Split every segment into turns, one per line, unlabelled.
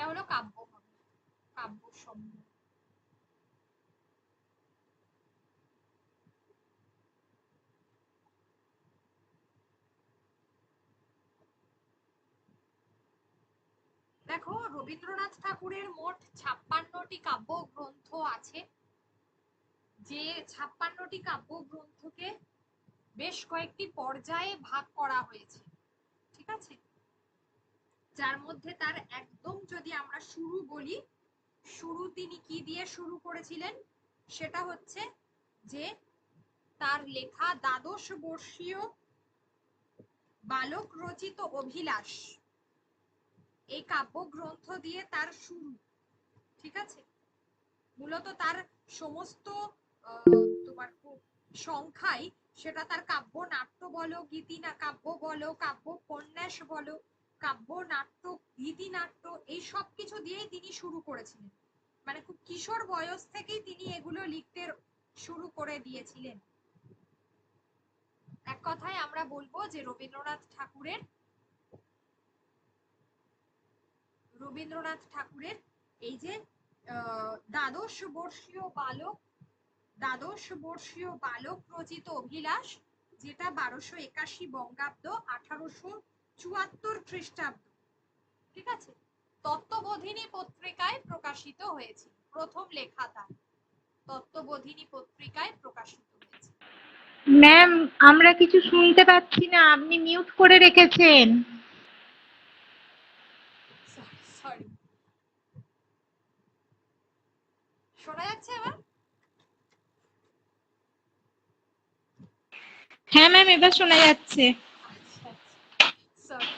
এটা হলো কাব্য ভাবনা, কাব্য সমূহ। দেখো রবীন্দ্রনাথ ঠাকুরের মোট 56টি কাব্যগ্রন্থ আছে, যে 56টি কাব্যগ্রন্থকে বেশ কয়েকটি পর্যায়ে ভাগ করা হয়েছে, ঠিক আছে। যার মধ্যে তার একদম যদি আমরা শুরু বলি, শুরু তিনি কি দিয়ে শুরু করেছিলেন, সেটা হচ্ছে যে তার লেখা দ্বাদশ বর্ষীয় বালক রচিত অভিলাষ, এই কাব্যগ্রন্থ দিয়ে তার শুরু, ঠিক আছে। মূলত তার সমস্ত তোমার সংখ্যাই, সেটা তার কাব্য নাট্য বলো, গীতি না কাব্য বলো, কাব্য উপন্যাস বলো, কাব্য নাট্য গীতি নাট্য, এই সব কিছু দিয়েই তিনি শুরু করেছিলেন। মানে খুব কিশোর বয়স থেকেই তিনি এগুলো লিখতে শুরু করে দিয়েছিলেন। এক কথায় আমরা বলবো যে রবীন্দ্রনাথ ঠাকুরের এই যে দ্বাদশ বর্ষীয় বালক রচিত অভিলাষ, যেটা 1281 বঙ্গাব্দ 1874 খ্রিস্টাব্দ, ঠিক আছে, তত্ত্ববোধিনী পত্রিকায় প্রকাশিত হয়েছে। প্রথম লেখা তার তত্ত্ববোধিনী পত্রিকায় প্রকাশিত হয়েছে।
ম্যাম, আমরা কিছু শুনতে পাচ্ছি না, আপনি মিউট করে রেখেছেন।
সরি, শোনা যাচ্ছে এবার?
হ্যাঁ ম্যাম, এবার শোনা যাচ্ছে।
আচ্ছা, সরি,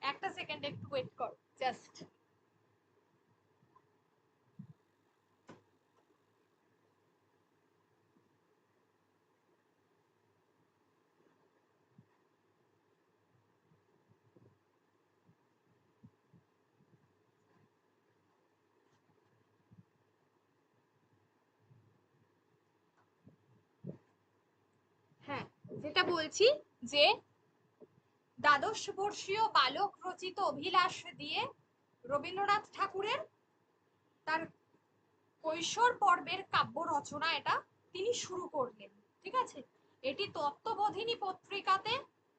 একটা সেকেন্ড একটু ওয়েট কর জাস্ট। হ্যাঁ, যেটা বলছি যে দ্বাদশ বর্ষীয় বালক রচিত অভিলাষ দিয়ে রবীন্দ্রনাথ ঠাকুরের তার কৈশোর পর্বের কাব্য রচনা এটা তিনি শুরু করলেন, ঠিক আছে। এটি তত্ত্ববোধিনী পত্রিকাতে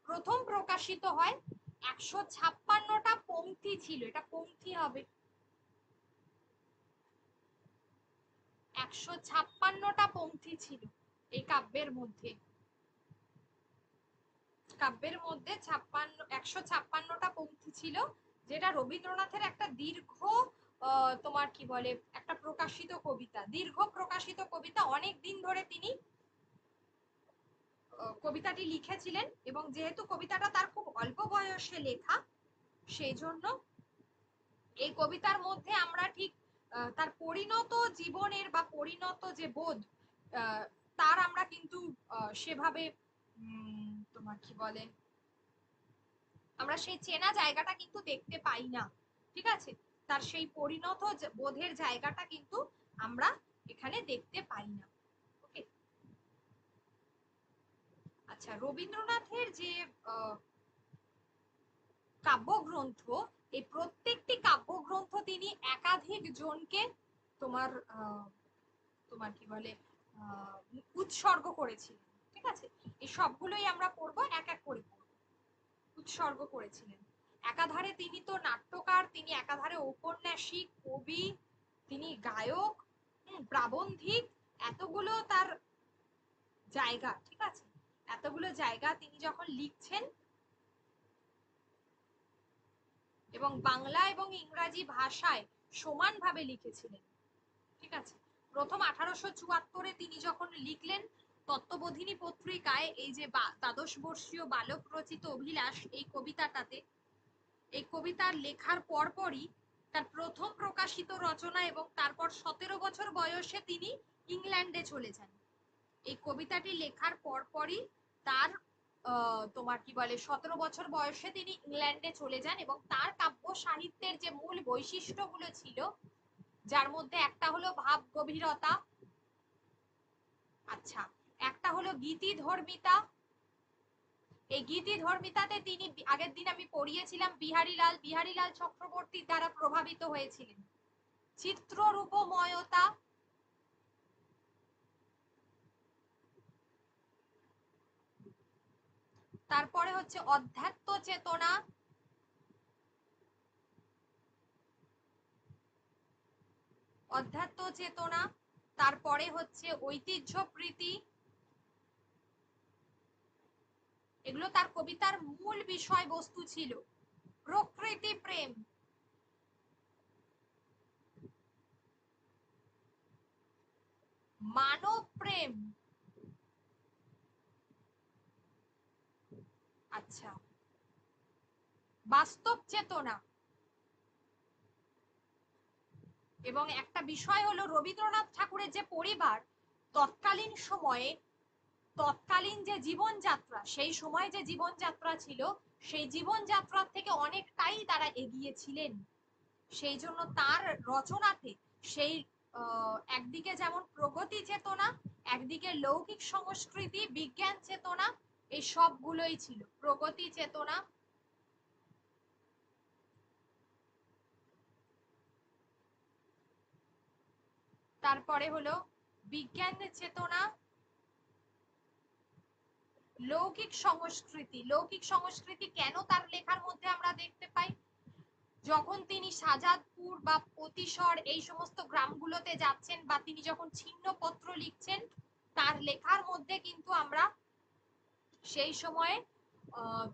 প্রথম প্রকাশিত হয়। 156টা পংক্তি ছিল, এটা পংক্তি হবে, 156টা পংক্তি ছিল এই কাব্যের মধ্যে। 156টা পংক্তি ছিল, যেটা রবীন্দ্রনাথের একটা দীর্ঘ তোমার কি বলে একটা প্রকাশিত কবিতা, দীর্ঘ প্রকাশিত কবিতা। অনেক দিন ধরে তিনি কবিতাটি লিখেছিলেন, এবং যেহেতু কবিতাটা তার খুব অল্প বয়সে লেখা, সেই জন্য এই কবিতার মধ্যে আমরা ঠিক তার পরিণত জীবনের বা পরিণত যে বোধ, তার আমরা কিন্তু সেভাবে তোমার কি বলে আমরা সেই চেনা জায়গাটা কিন্তু দেখতে পাই না, ঠিক আছে। তার সেই পরিণত বোধের জায়গাটা কিন্তু আমরা এখানে দেখতে পাই না। ওকে, আচ্ছা, রবীন্দ্রনাথের যে কাব্যগ্রন্থ, এই প্রত্যেকটি কাব্যগ্রন্থ তিনি একাধিক জনকে তোমার তোমার কি বলে উৎসর্গ করেছিলেন, ঠিক আছে। এই সবগুলোই আমরা পড়বো, এক এক করে পড়বো। উৎসর্গ করেছিলেন, একাধারে তিনি তো নাট্যকার, তিনি একাধারে ঔপন্যাসিক, কবি, তিনি গায়ক, প্রাবন্ধিক, এতগুলো তার জায়গা, ঠিক আছে। এতগুলো জায়গা তিনি যখন লিখছেন, এবং বাংলা এবং ইংরাজি ভাষায় সমানভাবে লিখেছিলেন, ঠিক আছে। প্রথম 1874-এ তিনি যখন লিখলেন তত্ত্ববোধিনী পত্রিকায় এই যে দ্বাদশ বর্ষীয় বালক রচিত অভিলাষ, এই কবিতাটাতে, এই কবিতার লেখার পরপরই তার প্রথম প্রকাশিত রচনা, এবং তারপর 17 বছর বয়সে তিনি ইংল্যান্ডে চলে যান। এই কবিতাটি লেখার পরপরই তার তোমার কি বলে 17 বছর বয়সে তিনি ইংল্যান্ডে চলে যান, এবং তার কাব্য সাহিত্যের যে মূল বৈশিষ্ট্যগুলো ছিল, যার মধ্যে একটা হলো ভাব গভীরতা, আচ্ছা, একটা হলো গীতি ধর্মিতা, এই গীতিধর্মিতাতে তিনি আগের দিন আমি পড়িয়েছিলাম বিহারীলাল চক্রবর্তীর দ্বারা প্রভাবিত হয়েছিলেন। চিত্ররূপময়তা, তারপরে হচ্ছে অধ্যাত্ম চেতনা, তারপরে হচ্ছে ঐতিহ্য প্রীতি, এগুলো তার কবিতার মূল বিষয়বস্তু ছিল। প্রকৃতি প্রেম, মানব প্রেম, আচ্ছা, বাস্তব চেতনা, এবং একটা বিষয় হলো রবীন্দ্রনাথ ঠাকুরের যে পরিবার তৎকালীন সময়ে, তৎকালীন যে জীবনযাত্রা, সেই সময় যে জীবনযাত্রা ছিল, সেই জীবনযাত্রার থেকে অনেকটাই তারা এগিয়ে ছিলেন। সেই জন্য তার রচনাতে সেই একদিকে যেমন প্রগতি চেতনা, একদিকে লৌকিক সংস্কৃতি, বিজ্ঞান চেতনা, এই সবগুলোই ছিল। প্রগতি চেতনা, তারপরে হলো বিজ্ঞান চেতনা, লৌকিক সংস্কৃতি। লৌকিক সংস্কৃতি কেন তার লেখার মধ্যে আমরা দেখতে পাই? যখন তিনি সাজাদপুর বা পতিশর এই সমস্ত গ্রামগুলোতে যাচ্ছেন, বা তিনি যখন ছিন্নপত্র লিখছেন, তার লেখার মধ্যে কিন্তু আমরা সেই সময়ে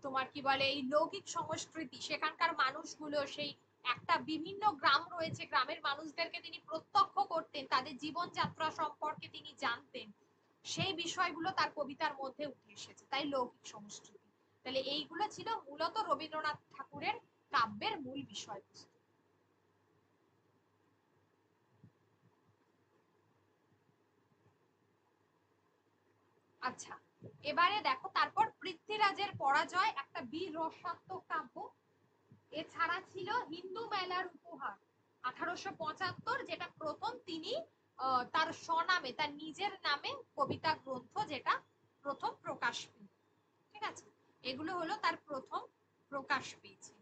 তোমার কি বলে এই লৌকিক সংস্কৃতি, সেখানকার মানুষগুলো, সেই একটা বিভিন্ন গ্রাম রয়েছে, গ্রামের মানুষদেরকে তিনি প্রত্যক্ষ করতেন, তাদের জীবনযাত্রা সম্পর্কে তিনি জানতেন, সেই বিষয়গুলো তার কবিতার মধ্যে উঠে এসেছে। তাই লৌকিক সংস্কৃতি। তাহলে এইগুলো ছিল মূলত রবীন্দ্রনাথ ঠাকুরের কাব্যের মূল বিষয়বস্তু। আচ্ছা, এবারে দেখো, তারপর পৃথ্বীরাজের পরাজয় একটা বীর রসাত্মক কাব্য। এছাড়া ছিল হিন্দু মেলার উপহার 1875, যেটা প্রথম তিনি তার স্বনামে, তার নিজের নামে কবিতা গ্রন্থ, যেটা প্রথম প্রকাশ পেল। ঠিক আছে, এগুলো হলো তার প্রথম প্রকাশ পেয়েছে।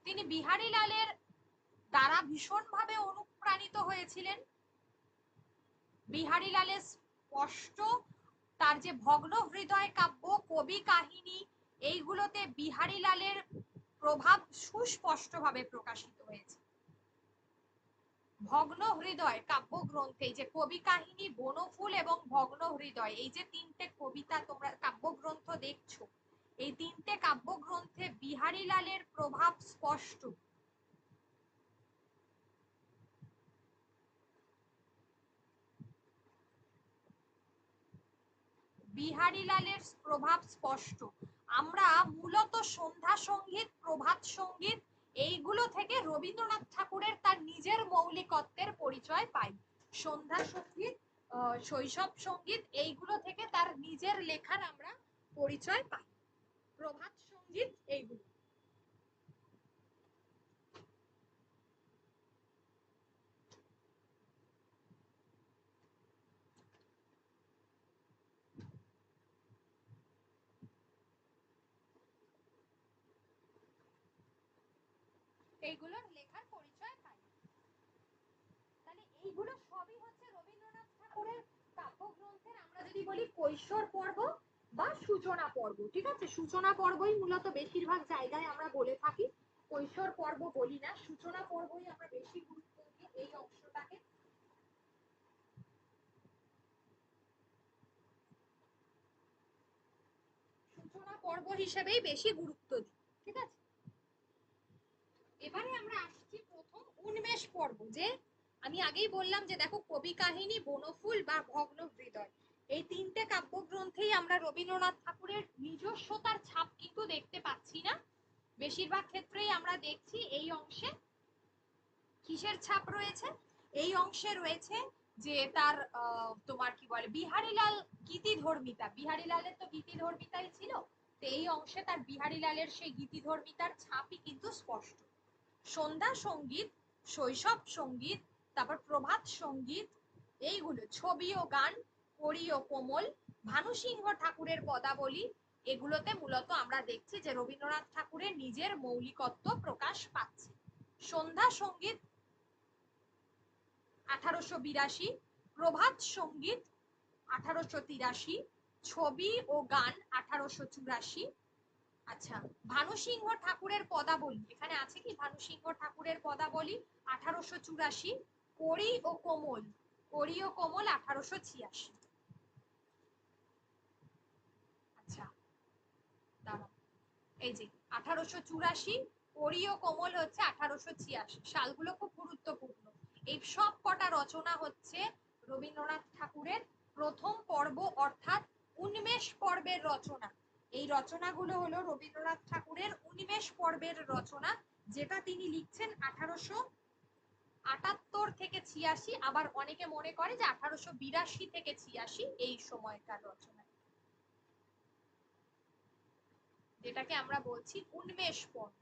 তিনি বিহারীলালের দ্বারা ভীষণভাবে অনুপ্রাণিত হয়েছিলেন। বিহারীলালের স্পষ্ট তার যে ভগ্ন হৃদয় কাব্য, কবি কাহিনী, এইগুলোতে বিহারীলালের প্রভাব সুস্পষ্টভাবে প্রকাশিত হয়েছে। ভগ্ন হৃদয় কাব্যগ্রন্থে যে কবি কাহিনী, বনফুল এবং ভগ্ন হৃদয়, এই যে তিনটে কবিতা তোমরা কাব্যগ্রন্থ দেখছো, এই তিনটে কাব্যগ্রন্থে বিহারীলালের প্রভাব স্পষ্ট। বিহারীলালের প্রভাব স্পষ্ট। আমরা মূলত সন্ধ্যা সঙ্গীত, প্রভাত সঙ্গীত, এইগুলো থেকে রবীন্দ্রনাথ ঠাকুরের তার নিজের মৌলিকত্বের পরিচয় পাই। সন্ধ্যা সঙ্গীত, শৈশব সঙ্গীত, এইগুলো থেকে তার নিজের লেখার আমরা পরিচয় পাই। প্রভাত সঙ্গীত, এইগুলো। এইগুলোর লেখার পরিচয় পাই। তাহলে এইগুলো সবই হচ্ছে রবীন্দ্রনাথ ঠাকুরের কাব্যগ্রন্থের, আমরা যদি বলি কৈশোর পর্ব বা সূচনা পর্ব। ঠিক আছে, সূচনা পর্বই মূলত বেশিরভাগ জায়গায় আমরা বলে থাকি, কৈশোর পর্ব বলি না, সূচনা পর্বই আমরা বেশি গুরুত্ব দিই এই অংশটাকে। সূচনা পর্ব হিসেবেই বেশি গুরুত্ব দিই। ঠিক আছে, এবারে আমরা আসছি প্রথম উন্মেষ পর্ব। যে আমি আগেই বললাম যে দেখো, কবি কাহিনী, বনফুল বা ভগ্ন হৃদয়, এই তিনটে কাব্যগ্রন্থেই আমরা রবীন্দ্রনাথ ঠাকুরের নিজস্বতার ছাপ কিন্তু দেখতে পাচ্ছি না। বেশিরভাগ ক্ষেত্রেই আমরা দেখছি এই অংশে কিসের ছাপ রয়েছে? এই অংশে রয়েছে যে তার তোমার কি বলে বিহারীলাল গীতিধর্মিতা, বিহারীলালের তো গীতিধর্মিতাই ছিল, তো এই অংশে তার বিহারীলালের সেই গীতিধর্মিতার ছাপই কিন্তু স্পষ্ট। সন্ধ্যা সঙ্গীত, শৈশব সঙ্গীত, তারপর প্রভাত সঙ্গীত, এইগুলো ছবি ও গান, কড়ি ও কোমল, ভানুসিংহ ঠাকুরের পদাবলী, এগুলোতে মূলত আমরা দেখছি যে রবীন্দ্রনাথ ঠাকুরের নিজের মৌলিকত্ব প্রকাশ পাচ্ছে। সন্ধ্যা সঙ্গীত 1882, প্রভাত সঙ্গীত 1883, ছবি ও গান 1884। আচ্ছা, ভানুসিংহ ঠাকুরের পদাবলী, এখানে আছে কি ভানুসিংহ ঠাকুরের পদাবলী 1884, কড়ি ও কোমল, কড়ি ও কোমল 1886। আচ্ছা দাঁড়াও, এই যে 1884, কড়ি ও কোমল হচ্ছে 1886, সালগুলো খুব গুরুত্বপূর্ণ। এই সব কটা রচনা হচ্ছে রবীন্দ্রনাথ ঠাকুরের প্রথম পর্ব অর্থাৎ উন্মেষ পর্বের রচনা। এই রচনাগুলো হলো রবীন্দ্রনাথ ঠাকুরের উন্মেষ পর্বের রচনা, যেটা তিনি লিখছেন 1878 থেকে 86, আবার অনেকে মনে করে যে 1882 থেকে 86 এই সময়কার রচনা, যেটাকে আমরা বলছি উন্মেষ পর্ব।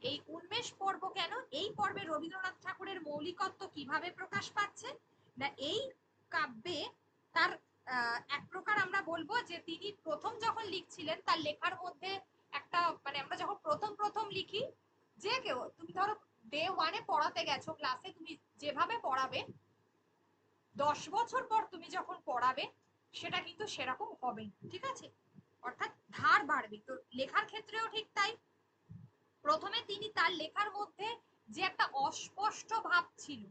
এই উন্মেষ পর্ব কেন? এই পর্বে রবীন্দ্রনাথ ঠাকুরের মৌলিকত্ব কিভাবে প্রকাশ পাচ্ছে না, এই কাব্যে তার এক প্রকার আমরা বলবো যে তিনি প্রথম যখন লিখছিলেন তার লেখার মধ্যে একটা মানে আমরা যখন প্রথম প্রথম লিখি, যে কেউ তুমি ধরো ডে ওয়ানে পড়াতে গেছো ক্লাসে, তুমি যেভাবে পড়াবে 10 বছর পর তুমি যখন পড়াবে সেটা কিন্তু সেরকম হবে না, ঠিক আছে? অর্থাৎ ধার বাড়বে। তো লেখার ক্ষেত্রেও ঠিক তাই। প্রথমে তিনি তার লেখার মধ্যে যে একটা অস্পষ্ট ভাব ছিল,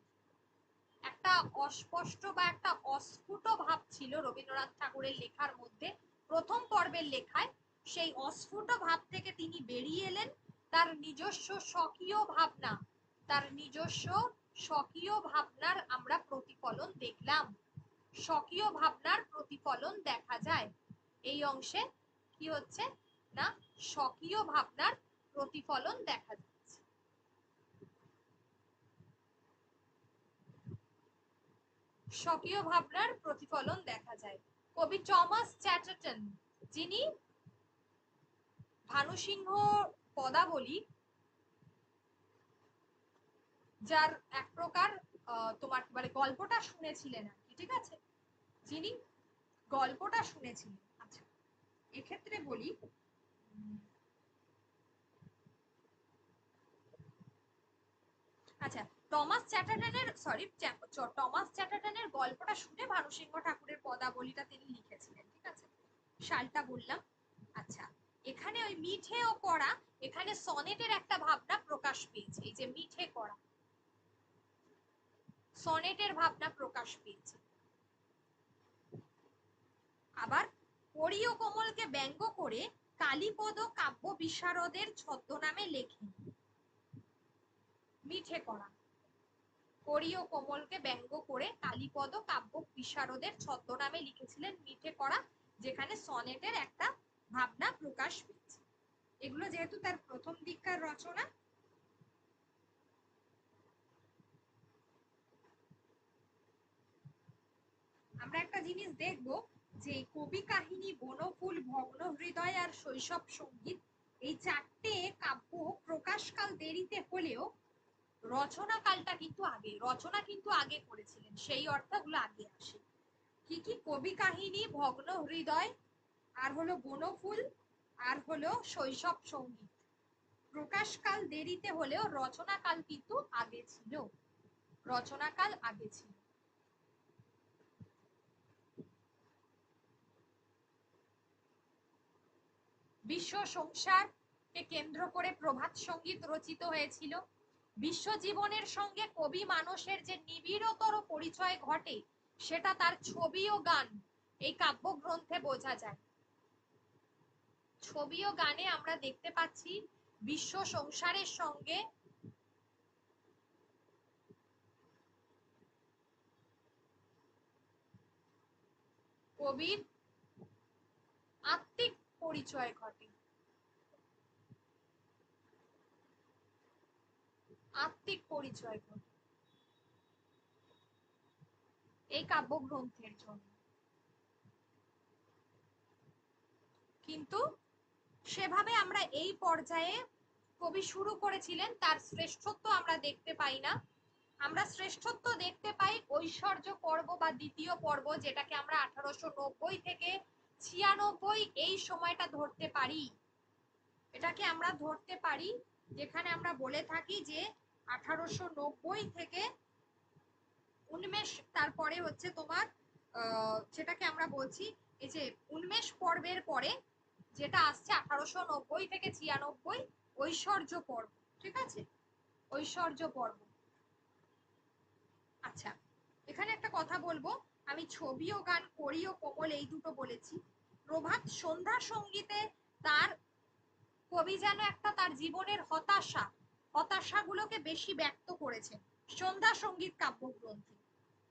একটা অস্পষ্ট বা একটা অস্ফুট ভাব ছিল রবীন্দ্রনাথ ঠাকুরের লেখার মধ্যে প্রথম পর্বের লেখায়, সেই অস্ফুট ভাব থেকে তিনি বেরিয়ে এলেন, তার নিজস্ব স্বকীয় ভাবনা, তার নিজস্ব স্বকীয় ভাবনার আমরা প্রতিফলন দেখলাম, স্বকীয় ভাবনার প্রতিফলন দেখা যায় এই অংশে। কি হচ্ছে না, স্বকীয় ভাবনার প্রতিফলন দেখা যাচ্ছে। স্বকীয় ভাবনার প্রতিফলন দেখা যায়। কবি টমাস চ্যাটার্টন, যিনি ভানুসিংহ পদাবলী, যার এক প্রকার তোমার মানে গল্পটা শুনেছিলেন আর কি, ঠিক আছে, যিনি গল্পটা শুনেছিলেন। আচ্ছা, এক্ষেত্রে বলি আচ্ছা, টমাস চ্যাটার্টনের গল্পটা শুনে ভানুসিংহ ঠাকুরের পদাবলীটা তিনি লিখেছিলেন, ঠিক আছে, সালটা বললাম। আচ্ছা, এখানে ওই মিঠে ও কড়া, এখানে সনেটের একটা ভাবনা প্রকাশ পেয়েছে, এই যে মিঠে কড়া, সনেটের ভাবনা প্রকাশ পেয়েছে। আবার কড়ি ও কোমলকে ব্যঙ্গ করে কালীপদ কাব্য বিশারদের ছদ্মনামে লেখেন। মিঠে কড়া, কড়ি ও কোমলকে ব্যঙ্গ করে কালীপদ কাব্য বিশারদের ছদ্মনামে লিখেছিলেন মিঠে কড়া, যেখানে সনেটের একটা ভাবনা প্রকাশ পেয়েছে। এগুলো যেহেতু তার প্রথম দিককার রচনা, আমরা একটা জিনিস দেখব যে কবি কাহিনী, বনফুল, ভগ্ন হৃদয় আর শৈশব সঙ্গীত, এই চারটে কাব্য প্রকাশকাল দেরিতে হলেও রচনাকালটা কিন্তু আগে, রচনা কিন্তু আগে করেছিলেন, সেই অর্থগুলো আগে আসে। কি কি? কবি কাহিনী, ভগ্ন হৃদয়, আর হলো বনফুল, আর হলো শৈশব সঙ্গীত। প্রকাশকাল দেরিতে হলেও রচনাকাল কিন্তু আগে ছিল, রচনাকাল আগে ছিল। বিশ্ব সংসারকে কেন্দ্র করে প্রভাত সঙ্গীত রচিত হয়েছিল। বিশ্বজীবনের সঙ্গে কবি মানসের যে নিবিড়তর পরিচয় ঘটে সেটা তার ছবি ও গান এই কাব্যগ্রন্থে বোঝা যায়। ছবি ও গানে আমরা দেখতে পাচ্ছি বিশ্ব সংসারের সঙ্গে কবির আত্মিক পরিচয় ঘটে, আত্মিক পরিচয় ঘটে এই কাব্যগ্রন্থের জন্য। কিন্তু সেভাবে আমরা এই পর্যায়ে কবি শুরু করেছিলেন, তার শ্রেষ্ঠত্ব আমরা দেখতে পাই না। আমরা শ্রেষ্ঠত্ব দেখতে পাই ঐশ্বর্য পর্ব বা দ্বিতীয় পর্ব, যেটাকে আমরা 1890 থেকে 96 এই সময়টা ধরতে পারি। এটাকে আমরা ধরতে পারি, যেখানে আমরা বলে থাকি যে 1890 থেকে উন্মেষ, তারপরে হচ্ছে তোমার যেটাকে আমরা বলছি এই যে উন্মেষ পর্বের পরে যেটা আসছে 1890 থেকে 96 ঐশ্বর্য পর্ব। ঠিক আছে, ঐশ্বর্য পর্ব। আচ্ছা, এখানে একটা কথা বলবো, আমি ছবি ও গান, করি ও কোমল এই দুটো বলেছি। প্রভাত সন্ধ্যা সঙ্গীতে তার কবি যেন একটা তার জীবনের হতাশাগুলোকে বেশি ব্যক্ত করেছেন সন্ধ্যা সঙ্গীত কাব্যগ্রন্থে।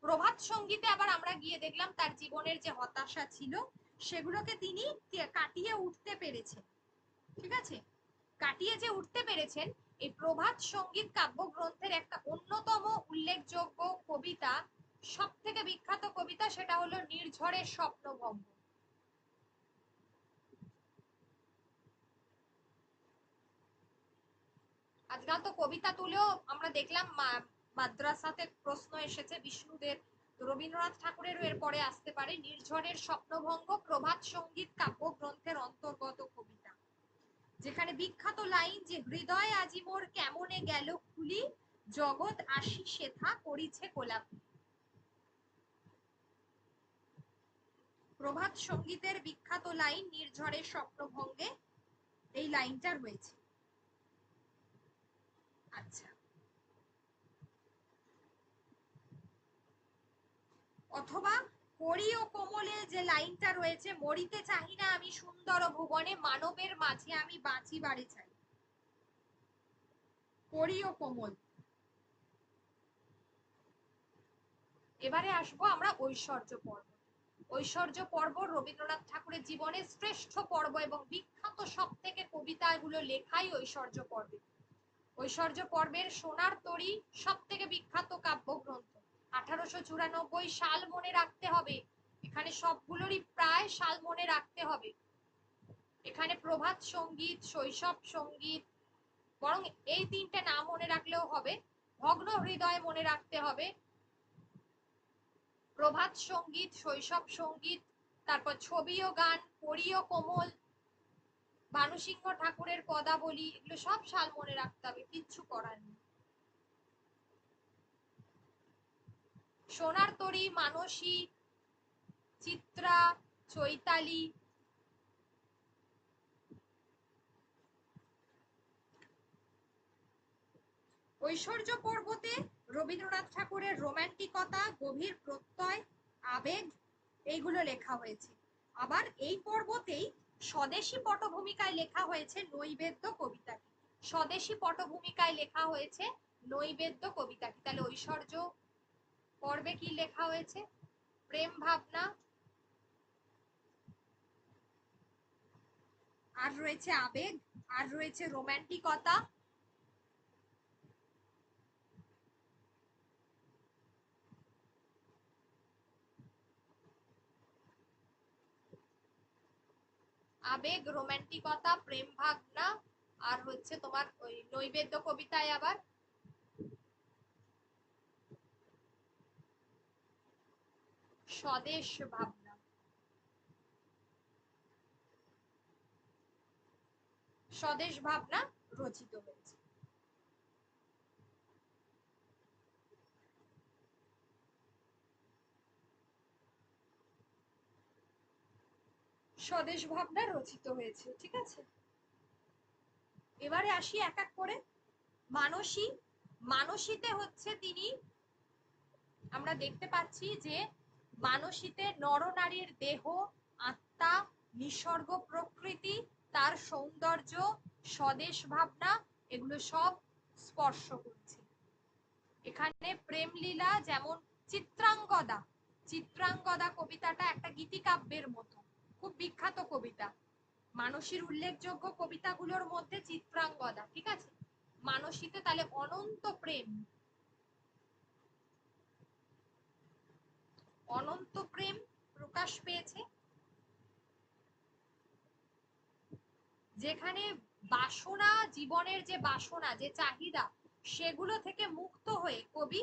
প্রভাত সঙ্গীতে আবার আমরা গিয়ে দেখলাম তার জীবনের যে হতাশা ছিল সেগুলোকে তিনি কাটিয়ে উঠতে পেরেছেন। ঠিক আছে, কাটিয়ে যে উঠতে পেরেছেন, এই প্রভাত সঙ্গীত কাব্যগ্রন্থের একটা অন্যতম উল্লেখযোগ্য কবিতা, সব থেকে বিখ্যাত কবিতা, সেটা হলো নির্ঝরের স্বপ্নভঙ্গ। আজকাল তো কবিতা তুলেও আমরা দেখলাম মাদ্রাসাতে প্রশ্ন এসেছে বিষ্ণুদের, রবীন্দ্রনাথ ঠাকুরেরও এরপরে আসতে পারে। নির্ঝরের স্বপ্নভঙ্গ প্রভাত সঙ্গীত কাব্যগ্রন্থের অন্তর্গত কবিতা, যেখানে বিখ্যাত লাইন যে হৃদয় আজি মোর কেমনে গেল খুলি, জগৎ আসি সেথা করিছে কোলাকুলি। প্রভাত সঙ্গীতের বিখ্যাত লাইন নির্ঝরের স্বপ্নভঙ্গে এই লাইনটা রয়েছে। আচ্ছা, অথবা করি ও কোমলে যে লাইনটা রয়েছে, মরিতে চাহি না আমি সুন্দর ভুবনে, মানবের মাঝে আমি বাঁচিবারে চাই। করি ও কোমল। এবারে আসবো আমরা ঐশ্বর্য পর্ব। ঐশ্বর্য পর্ব রবীন্দ্রনাথ ঠাকুরের জীবনের শ্রেষ্ঠ পর্ব এবং বিখ্যাত সব থেকে কবিতাগুলো লেখাই ঐশ্বর্য পর্বে। ঐশ্বর্য পর্বের সোনার তরী সব থেকে বিখ্যাত কাব্যগ্রন্থ। 1894 সাল মনে রাখতে হবে, এখানে সবগুলোরই প্রায় সাল মনে রাখতে হবে। এখানে প্রভাত সঙ্গীত, শৈশব সঙ্গীত, বরং এই তিনটে নাম মনে রাখলেও হবে। ভগ্ন হৃদয় মনে রাখতে হবে, প্রভাত সঙ্গীত, শৈশব সঙ্গীত, তারপর ছবি ও গান, করি ও কোমল, ভানুসিংহ ঠাকুরের পদাবলী, এগুলো সব সাল মনে রাখতে হবে, কিচ্ছু করার নেই। সোনার তরী, মানসী, চিত্রা, চৈতালি, ঐশ্বর্য পর্বতে রবীন্দ্রনাথ ঠাকুরের রোমান্টিকতা, গভীর প্রত্যয়, আবেগ, এইগুলো লেখা হয়েছে। আবার এই পর্বতেই স্বদেশী পটভূমিকায় লেখা হয়েছে নৈবেদ্য কবিতাটি। স্বদেশী পটভূমিকায় লেখা হয়েছে নৈবেদ্য কবিতাটি। তাহলে ঐশ্বর্য পর্বে কি লেখা হয়েছে? প্রেম ভাবনা, আর রয়েছে আবেগ, আর রয়েছে রোমান্টিকতা, আবেগ, রোমান্টিকতা, প্রেম ভাবনা, আর হচ্ছে তোমার ওই নৈবেদ্য কবিতায় আবার স্বদেশ ভাবনা। স্বদেশ ভাবনা রচিত হয়েছে। স্বদেশ ভাবনা রচিত হয়েছে। ঠিক আছে, এবারে আসি এক এক করে। মানসী, মানসীতে হচ্ছে তিনি, আমরা দেখতে পাচ্ছি যে মানসীতে নরনারীর দেহ, আত্মা, নিসর্গ প্রকৃতি, তার সৌন্দর্য, স্বদেশ ভাবনা, এগুলো সব স্পর্শ করছে। এখানে প্রেম লীলা, যেমন চিত্রাঙ্গদা, চিত্রাঙ্গদা কবিতাটা একটা গীতিকাব্যের মতো, খুব বিখ্যাত কবিতা। মানসীর উল্লেখযোগ্য কবিতাগুলোর মধ্যে চিত্রাঙ্গদা। ঠিক আছে, মানসীতে তাহলে অনন্ত প্রেম, অনন্ত প্রেম প্রকাশ পেয়েছে, যেখানে বাসনা, জীবনের যে বাসনা, যে চাহিদা, সেগুলো থেকে মুক্ত হয়ে কবি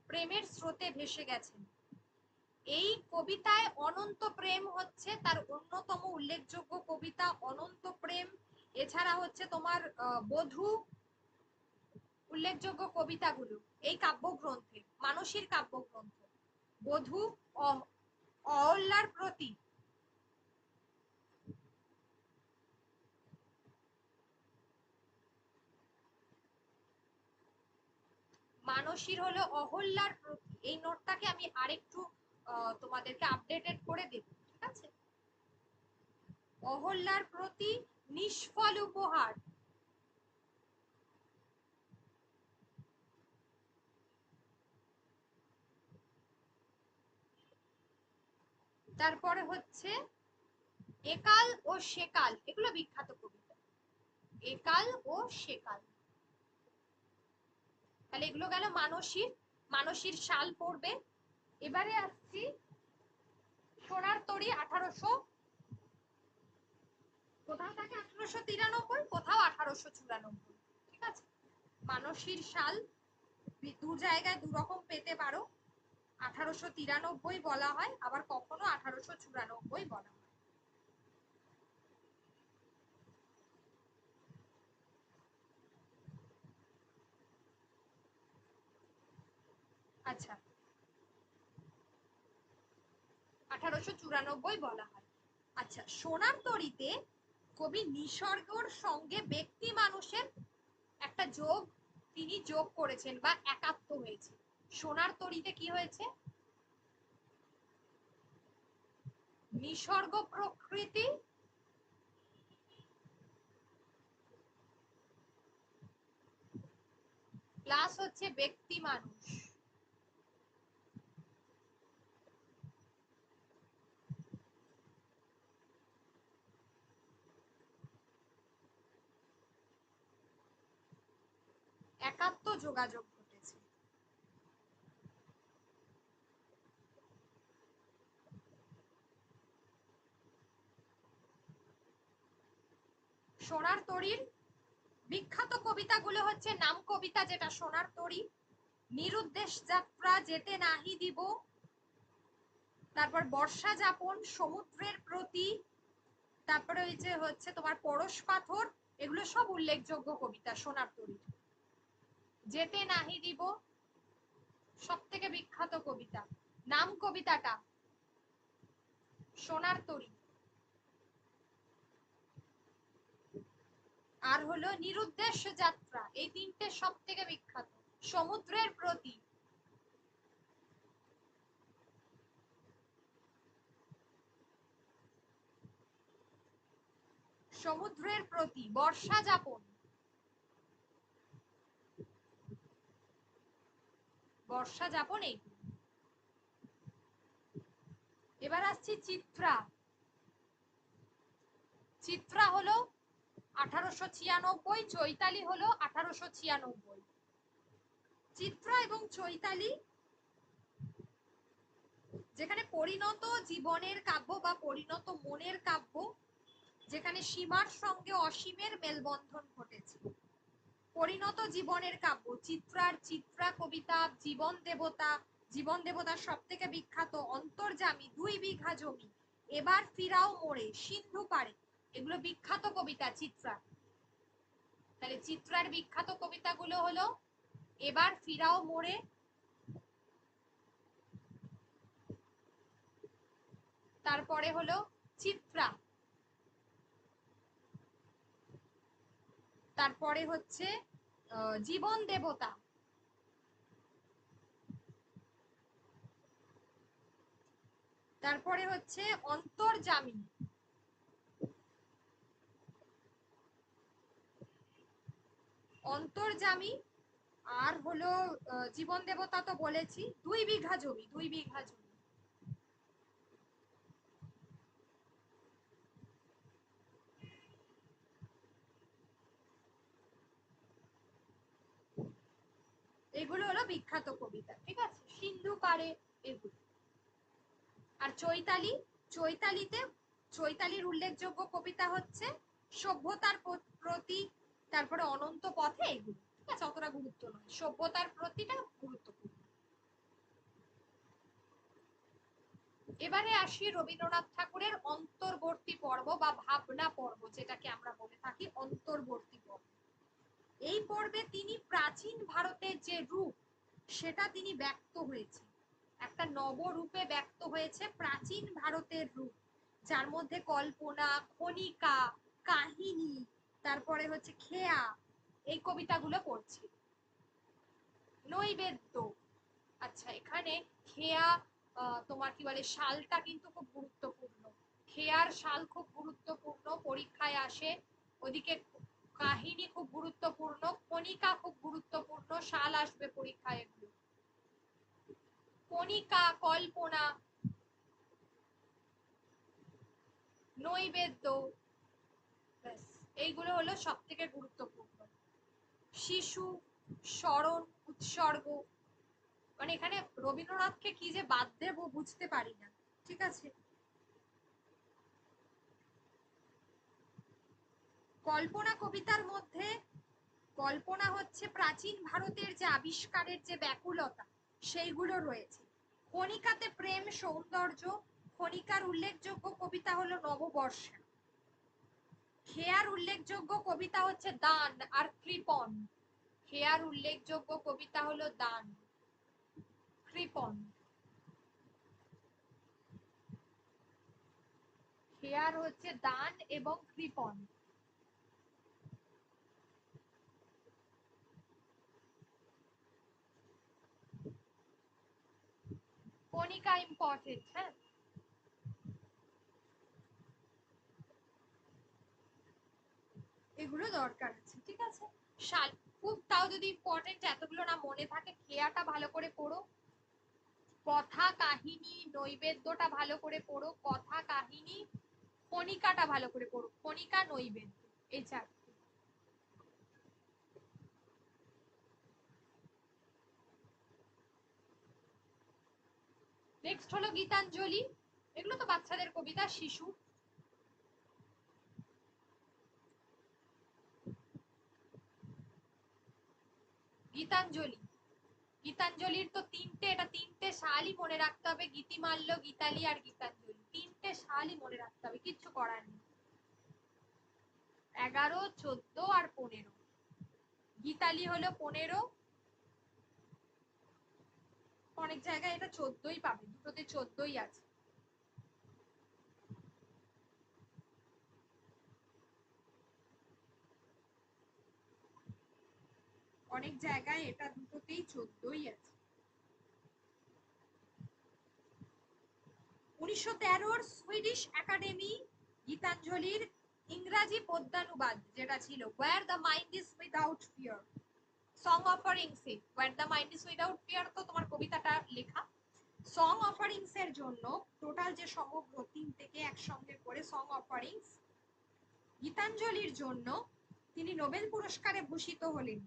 প্রেমের স্রোতে ভেসে গেছেন। এই কবিতায় অনন্ত প্রেম হচ্ছে তার অন্যতম উল্লেখযোগ্য কবিতা। অনন্ত প্রেম, এছাড়া হচ্ছে তোমার বধূ, উল্লেখযোগ্য কবিতাগুলো এই কাব্যগ্রন্থে, মানসীর কাব্যগ্রন্থ। বধূ, অহল্যার প্রতি, মানসীর হলো অহল্যার প্রতি। এই নোটটাকে আমি আরেকটু তোমাদেরকে আপডেটেড করে দেব, ঠিক আছে? অহল্যার প্রতি নিষ্ফল উপহার, তারপরে হচ্ছে একাল ও সেকাল, এগুলো বিখ্যাত কবিতা। একাল ও সেকাল, তাহলে এগুলো গেল মানসীর। মানসীর সাল পড়বে। এবারে আসছি সোনার তরী। 1800, কোথাও থাকে 1893, কোথাও 1894, ঠিক আছে? মানসীর সাল দু জায়গায় দু রকম পেতে পারো। 1893 বলা হয়, আবার কখনো 1894 বলা হয়। আচ্ছা, 1894 বলা হয়। আচ্ছা, সোনার তরীতে কবি নিসর্গর সঙ্গে ব্যক্তি মানুষের একটা যোগ তিনি যোগ করেছেন বা একাত্ম হয়েছে। সোনার তরীতে কি হয়েছে? নিসর্গ প্রকৃতি প্লাস হচ্ছে ব্যক্তি মানুষ। একাত্ম যোগাযোগ ঘটেছে। সোনার তরীর বিখ্যাত কবিতাগুলো হচ্ছে নাম কবিতা, যেটা সোনার তরী, নিরুদ্দেশ যাত্রা, যেতে নাহি দিব, তারপর বর্ষা যাপন, সমুদ্রের প্রতি, তারপরে ওই যে হচ্ছে তোমার পরশ পাথর, এগুলো সব উল্লেখযোগ্য কবিতা সোনার তরী। যেতে নাহি দিব সব থেকে বিখ্যাত কবিতা। নাম কবিতাটা সোনার তরী। আর হলো নিরুদ্দেশ যাত্রা, এই তিনটে সব থেকে বিখ্যাত। সমুদ্রের প্রতি, সমুদ্রের প্রতি, বর্ষা যাপন, বর্ষা যাপন এই। এবার আসছি চিত্রা। চিত্রা হলো 1896, চৈতালি হলো 1896। চিত্রা এবং চৈতালি, যেখানে পরিণত জীবনের কাব্য বা পরিণত মনের কাব্য, যেখানে সীমার সঙ্গে অসীমের মেলবন্ধন ঘটেছে। পরিণত জীবনের কাব্য চিত্রার চিত্রা কবিতা, জীবন দেবতা, জীবন দেবতার সব থেকে বিখ্যাত অন্তর্যামী, 2 বিঘা জমি, এবার ফিরাও মোড়ে, সিন্ধু পাড়ে, এগুলো বিখ্যাত কবিতা চিত্রা। তাহলে চিত্রার বিখ্যাত কবিতাগুলো হলো এবার ফিরাও মোড়ে, তারপরে হলো চিত্রা, তারপরে হচ্ছে জীবন দেবতা, তারপরে হচ্ছে অন্তর্যামী, অন্তর্যামী, আর হলো জীবন দেবতা তো বলেছি, 2 বিঘা জমি, 2 বিঘা জমি। এগুলো হলো বিখ্যাত কবিতা, ঠিক আছে? সিন্ধু পাড়ে এগুলো। আর চৈতালি, চৈতালিতে, চৈতালির উল্লেখযোগ্য কবিতা হচ্ছে সভ্যতার প্রতি, তারপরে অনন্ত পথে, এগুলো ঠিক আছে, অতটা গুরুত্ব নয়। সভ্যতার প্রতিটা গুরুত্ব। এবারে আসি রবীন্দ্রনাথ ঠাকুরের অন্তর্বর্তী পর্ব বা ভাবনা পর্ব, যেটাকে আমরা বলে থাকি অন্তর্বর্তী পর্ব। এই পর্বে তিনি প্রাচীন ভারতের যে রূপ সেটা তিনি ব্যক্ত হয়েছে, একটা নবরূপে ব্যক্ত হয়েছে প্রাচীন ভারতের রূপ, যার মধ্যে কল্পনা, খনিকা, কাহিনী, তারপরে হচ্ছে খেয়া, এই কবিতাগুলো পড়ছি। নৈবেদ্য, আচ্ছা এখানে খেয়া, তোমার কি বলে শালটা কিন্তু খুব গুরুত্বপূর্ণ, খেয়ার শাল খুব গুরুত্বপূর্ণ, পরীক্ষায় আসে। ওদিকে কাহিনী খুব গুরুত্বপূর্ণ, কণিকা খুব গুরুত্বপূর্ণ, শাল আসবে পরীক্ষায়। এগুলো কণিকা, কল্পনা, নৈবেদ্য, এইগুলো হলো সব থেকে গুরুত্বপূর্ণ। শিশু, স্মরণ, উৎসর্গ, মানে এখানে রবীন্দ্রনাথকে কি যে বাদ দেবো বুঝতে পারি না, ঠিক আছে। কল্পনা কবিতার মধ্যে কল্পনা হচ্ছে প্রাচীন ভারতের যে আবিষ্কারের যে ব্যাকুলতা সেইগুলো রয়েছে। খনিকাতে প্রেম, সৌন্দর্য, খনিকার উল্লেখযোগ্য কবিতা হলো নববর্ষা। খেয়ার উল্লেখযোগ্য কবিতা হচ্ছে দান আর কৃপণ। খেয়ার উল্লেখযোগ্য কবিতা হলো দান, কৃপণ। খেয়ার হচ্ছে দান এবং কৃপণ। কণিকা ইম্পর্টেন্ট, হ্যাঁ। এগুলো দরকার আছে, ঠিক আছে। শাল খুব, তাও যদি ইম্পর্টেন্ট এতগুলো না মনে থাকে, খেয়াটা ভালো করে পড়ো, কথা কাহিনী নৈবেদ্যটা ভালো করে পড়ো, কথা কাহিনী, কণিকাটা ভালো করে পড়ো, কণিকা নৈবেদ্য, এই চারটি। নেক্সট হলো গীতাঞ্জলি, এগুলো তো বাচ্চাদের কবিতা, শিশু। গীতাঞ্জলি, গীতাঞ্জলির তো তিনটে সালই মনে রাখতে হবে, গীতিমাল্য, গীতালি আর গীতাঞ্জলি, তিনটে সালই মনে রাখতে হবে, কিচ্ছু করার নেই। 11, 14 আর 15। গীতালি হলো 15, অনেক জায়গায় এটা 14ই পাবে, দুটোতে 14ই আছে। অনেক জায়গায় এটা দুটোতেই 14ই আছে। 1913 সুইডিশ একাডেমি গীতাঞ্জলির ইংরাজি পদ্যানুবাদ যেটা ছিল, where the mind is without fear, Song Offerings এ, where the mind is without fear তো তোমার কবিতাটা লেখা। সং অফারিংস এর জন্য টোটাল যে সমগ্র 3 থেকে একসঙ্গে করে সং অফারিংস, গীতাঞ্জলির জন্য তিনি নোবেল পুরস্কারে ভূষিত হলেন।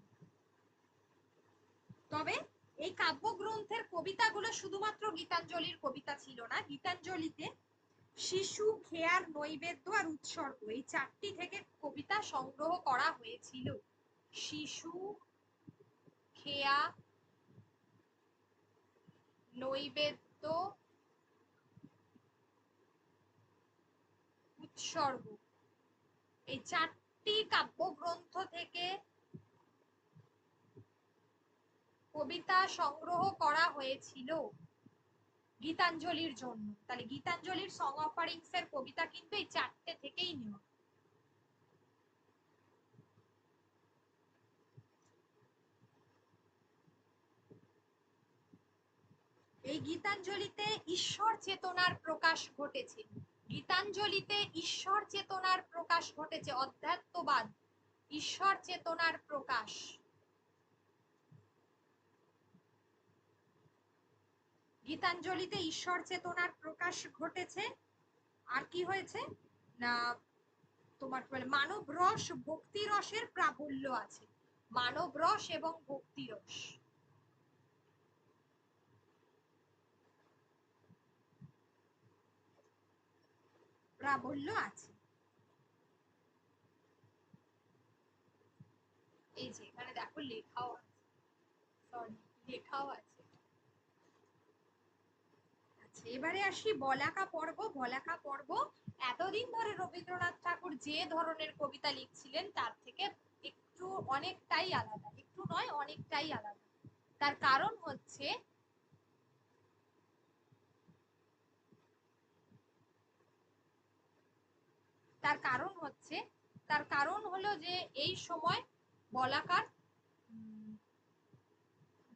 তবে এই কাব্যগ্রন্থের কবিতাগুলো শুধুমাত্র গীতাঞ্জলির কবিতা ছিল না, গীতাঞ্জলিতে শিশু, খেয়ার, নৈবেদ্য আর উৎসর্গ, এই 4টি থেকে কবিতা সংগ্রহ করা হয়েছিল। শিশু, খেয়া, নৈবেদ্য, উৎসর্গ, এই 4টি কাব্যগ্রন্থ থেকে কবিতা সংগ্রহ করা হয়েছিল গীতাঞ্জলির জন্য। তাহলে গীতাঞ্জলির সং অফারিংস এর কবিতা কিন্তু এই 4টে থেকেই নেওয়া। এই গীতাঞ্জলিতে ঈশ্বর চেতনার প্রকাশ ঘটেছে, গীতাঞ্জলিতে ঈশ্বর চেতনার প্রকাশ ঘটেছে, অধ্যাত্মবাদ, ঈশ্বর চেতনার প্রকাশ। গীতাঞ্জলিতে ঈশ্বর চেতনার প্রকাশ ঘটেছে। আর কি হয়েছে না, তোমার মানব রস, ভক্তি রসের প্রাবল্য আছে, মানব রস এবং ভক্তি রস। প্রাবল্য আছে, এই যে এখানে দেখো লেখাও আছে, সরি লেখাও আছে। আচ্ছা এবারে আসি বলাকা পর্ব। বলাকা পর্ব এতদিন ধরে রবীন্দ্রনাথ ঠাকুর যে ধরনের কবিতা লিখছিলেন তার থেকে একটু অনেকটাই আলাদা, একটু নয় অনেকটাই আলাদা। তার কারণ হচ্ছে তার কারণ হলো যে এই সময় বলাকার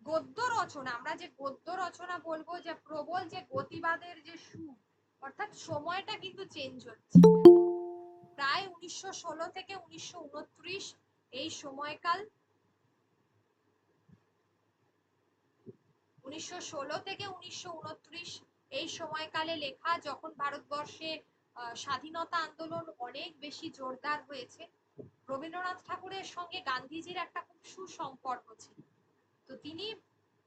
গদ্য রচনা, আমরা যে গদ্য রচনা বলবো, যে প্রবল যে গতিবাদের যে সুর, অর্থাৎ সময়টা কিন্তু চেঞ্জ হচ্ছে। প্রায় 1916 থেকে 1929 এই সময়কাল, 1916 থেকে 1929 এই সময়কালে লেখা, যখন ভারতবর্ষে স্বাধীনতা আন্দোলন অনেক বেশি জোরদার হয়েছে। রবীন্দ্রনাথ ঠাকুরের সঙ্গে গান্ধীজির একটা খুব সুসম্পর্ক ছিল। তো তিনি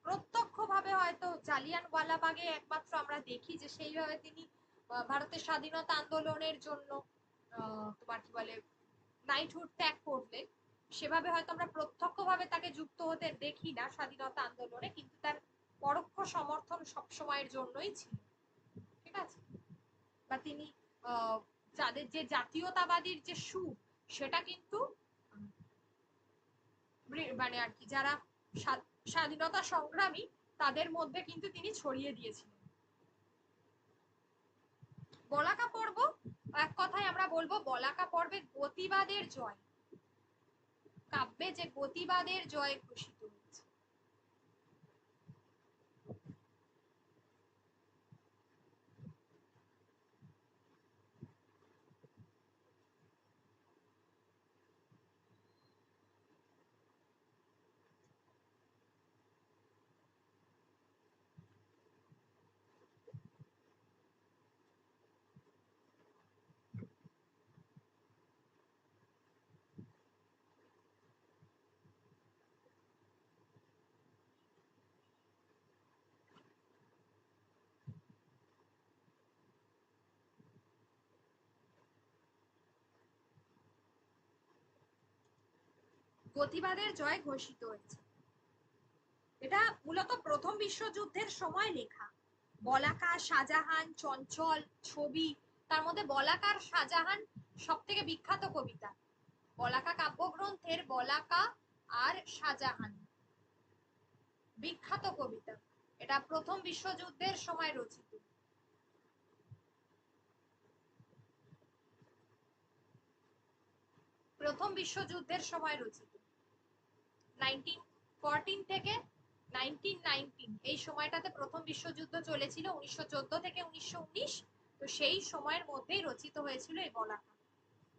প্রত্যক্ষভাবে হয়তো জালিয়ানওয়ালাবাগে একমাত্র আমরা দেখি যে সেইভাবে তিনি ভারতের স্বাধীনতা আন্দোলনের জন্য তোমার কি বলে নাইটহুড ত্যাগ করলেন। সেভাবে হয়তো আমরা প্রত্যক্ষভাবে তাকে যুক্ত হতে দেখি না স্বাধীনতা আন্দোলনে, কিন্তু তার পরোক্ষ সমর্থন সবসময়ের জন্যই ছিল, ঠিক আছে। বা তিনি যাদের যে জাতীয়তাবাদীর যে সুর, সেটা কিন্তু মানে আর কি যারা স্বাধীনতা সংগ্রামী তাদের মধ্যে কিন্তু তিনি ছড়িয়ে দিয়েছিলেন। বলাকা পর্ব এক কথায় আমরা বলবো বলাকা পর্বে গতিবাদের জয়, কাব্যে যে গতিবাদের জয় ঘোষিত হয়েছে। গতিবাদের জয় ঘোষিত হয়েছে, এটা মূলত প্রথম বিশ্বযুদ্ধের সময় লেখা। বলাকা, শাহজাহান, চঞ্চল, ছবি, তার মধ্যে বলাকার শাহজাহান সব থেকে বিখ্যাত কবিতা। বলাকা কাব্যগ্রন্থের বলাকা আর শাহজাহান বিখ্যাত কবিতা, এটা প্রথম বিশ্বযুদ্ধের সময় রচিত। প্রথম বিশ্বযুদ্ধের সময় রচিত 1914 থেকে 1919 এই সময়টাতে প্রথম বিশ্বযুদ্ধ চলেছিল, 1914 থেকে 1919। তো সেই সময়ের মধ্যেই রচিত হয়েছিল এই বলাকা,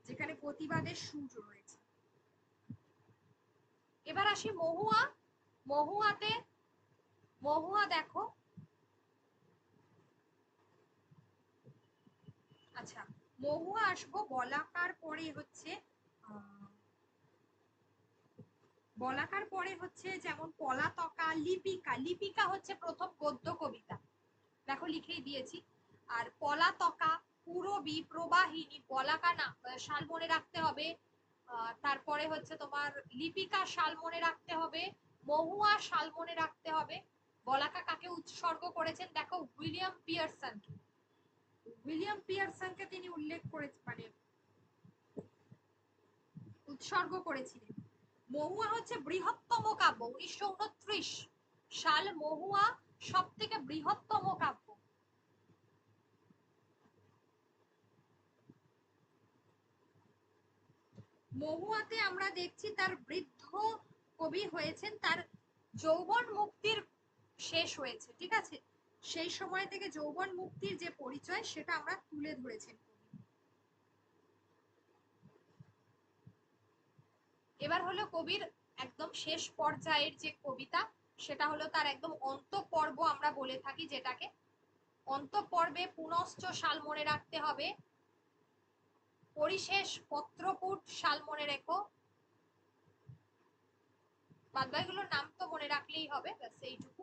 যেখানে প্রতিবাদের সুর রয়েছে। এবার আসি মহুয়া। মহুয়াতে, মহুয়া দেখো, আচ্ছা মহুয়া আসবো। বলাকার পরে হচ্ছে বলাকার পরে হচ্ছে যেমন পলাতকা, লিপিকা। লিপিকা হচ্ছে প্রথম গদ্য কবিতা, দেখো লিখেই দিয়েছি। আর পলাতকা, পূরবী, প্রবাহিনী, বলাকা না সাল মনে রাখতে হবে। তারপরে হচ্ছে তোমার লিপিকা সাল মনে রাখতে হবে, মহুয়া সাল মনে রাখতে হবে। বলাকা কাকে উৎসর্গ করেছেন দেখো, উইলিয়াম পিয়ারসনকে। উইলিয়াম পিয়ারসনকে তিনি উল্লেখ করেছেন, মানে উৎসর্গ করেছিলেন। মহুয়া হচ্ছে বৃহত্তম কাব্য, 1929 সাল মহুয়া সব থেকে বৃহত্তম কাব্য। মহুয়াতে আমরা দেখছি তার বৃদ্ধ কবি হয়েছেন, তার যৌবন মুক্তির শেষ হয়েছে, ঠিক আছে। সেই সময় থেকে যৌবন মুক্তির যে পরিচয় সেটা আমরা তুলে ধরেছেন। এবার হলো কবির একদম শেষ পর্যায়ের যে কবিতা, সেটা হলো তার একদম অন্তঃপর্ব আমরা বলে থাকি যেটাকে। অন্তঃপর্বে পুনশ্চ সাল মনে রাখতে হবে, পরিশেষ পত্রপুট সাল মনে রেখো, বাদবাকিগুলোর নাম তো মনে রাখলেই হবে, ব্যাস এইটুকু।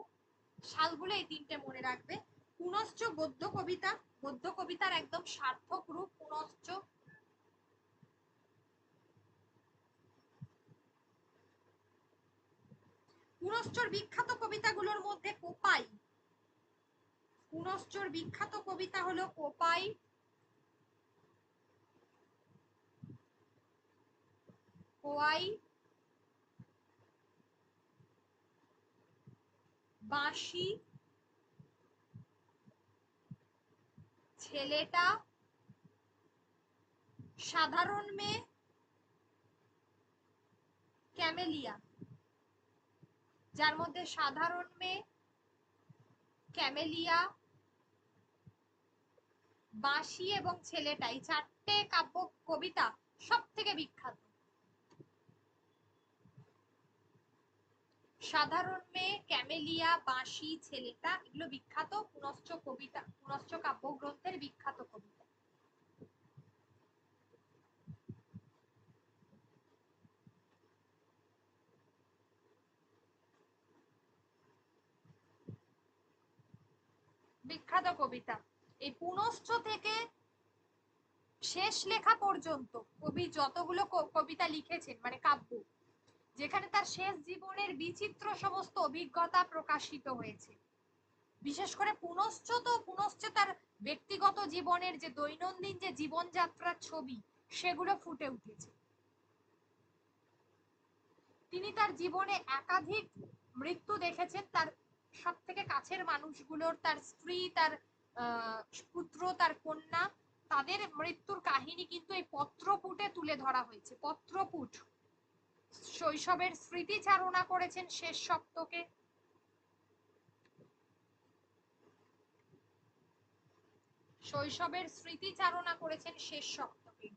সালগুলো এই তিনটে মনে রাখবে। পুনশ্চ গদ্য কবিতা, গদ্য কবিতার একদম সার্থক রূপ পুনশ্চ। পুনশ্চর বিখ্যাত কবিতাগুলোর মধ্যে কোপাই, পুনশ্চর বিখ্যাত কবিতা হলো কোপাই, কোয়াই, বাঁশি, ছেলেটা, সাধারণ মেয়ে, ক্যামেলিয়া। যার মধ্যে সাধারণ মেয়ে, ক্যামেলিয়া, বাঁশি এবং ছেলেটা, এই চারটে কাব্য কবিতা সব থেকে বিখ্যাত। সাধারণ মেয়ে, ক্যামেলিয়া, বাঁশি, ছেলেটা, এগুলো বিখ্যাত পুনশ্চ কবিতা, পুনশ্চ কাব্যগ্রন্থের বিখ্যাত কবিতা। বিখ্যাত কবিতা। এই পুনশ্চ থেকে শেষ লেখা পর্যন্ত কবি যতগুলো কবিতা লিখেছেন, মানে কাব্য, যেখানে তার শেষ জীবনের বিচিত্র সমস্ত অভিজ্ঞতা প্রকাশিত হয়েছে। বিশেষ করে পুনশ্চ তার ব্যক্তিগত জীবনের যে দৈনন্দিন যে জীবনযাত্রার ছবি, সেগুলো ফুটে উঠেছে। তিনি তার জীবনে একাধিক মৃত্যু দেখেছেন, তার সব থেকে কাছের মানুষগুলোর, তার স্ত্রী, তার পুত্র, তার কন্যা, তাদের মৃত্যুর কাহিনী কিন্তু এই পত্রপুটে তুলে ধরা হয়েছে। পত্রপুট, শৈশবের স্মৃতিচারণা করেছেন শেষ সপ্তকে। শৈশবের স্মৃতিচারণা করেছেন শেষ সপ্তকে।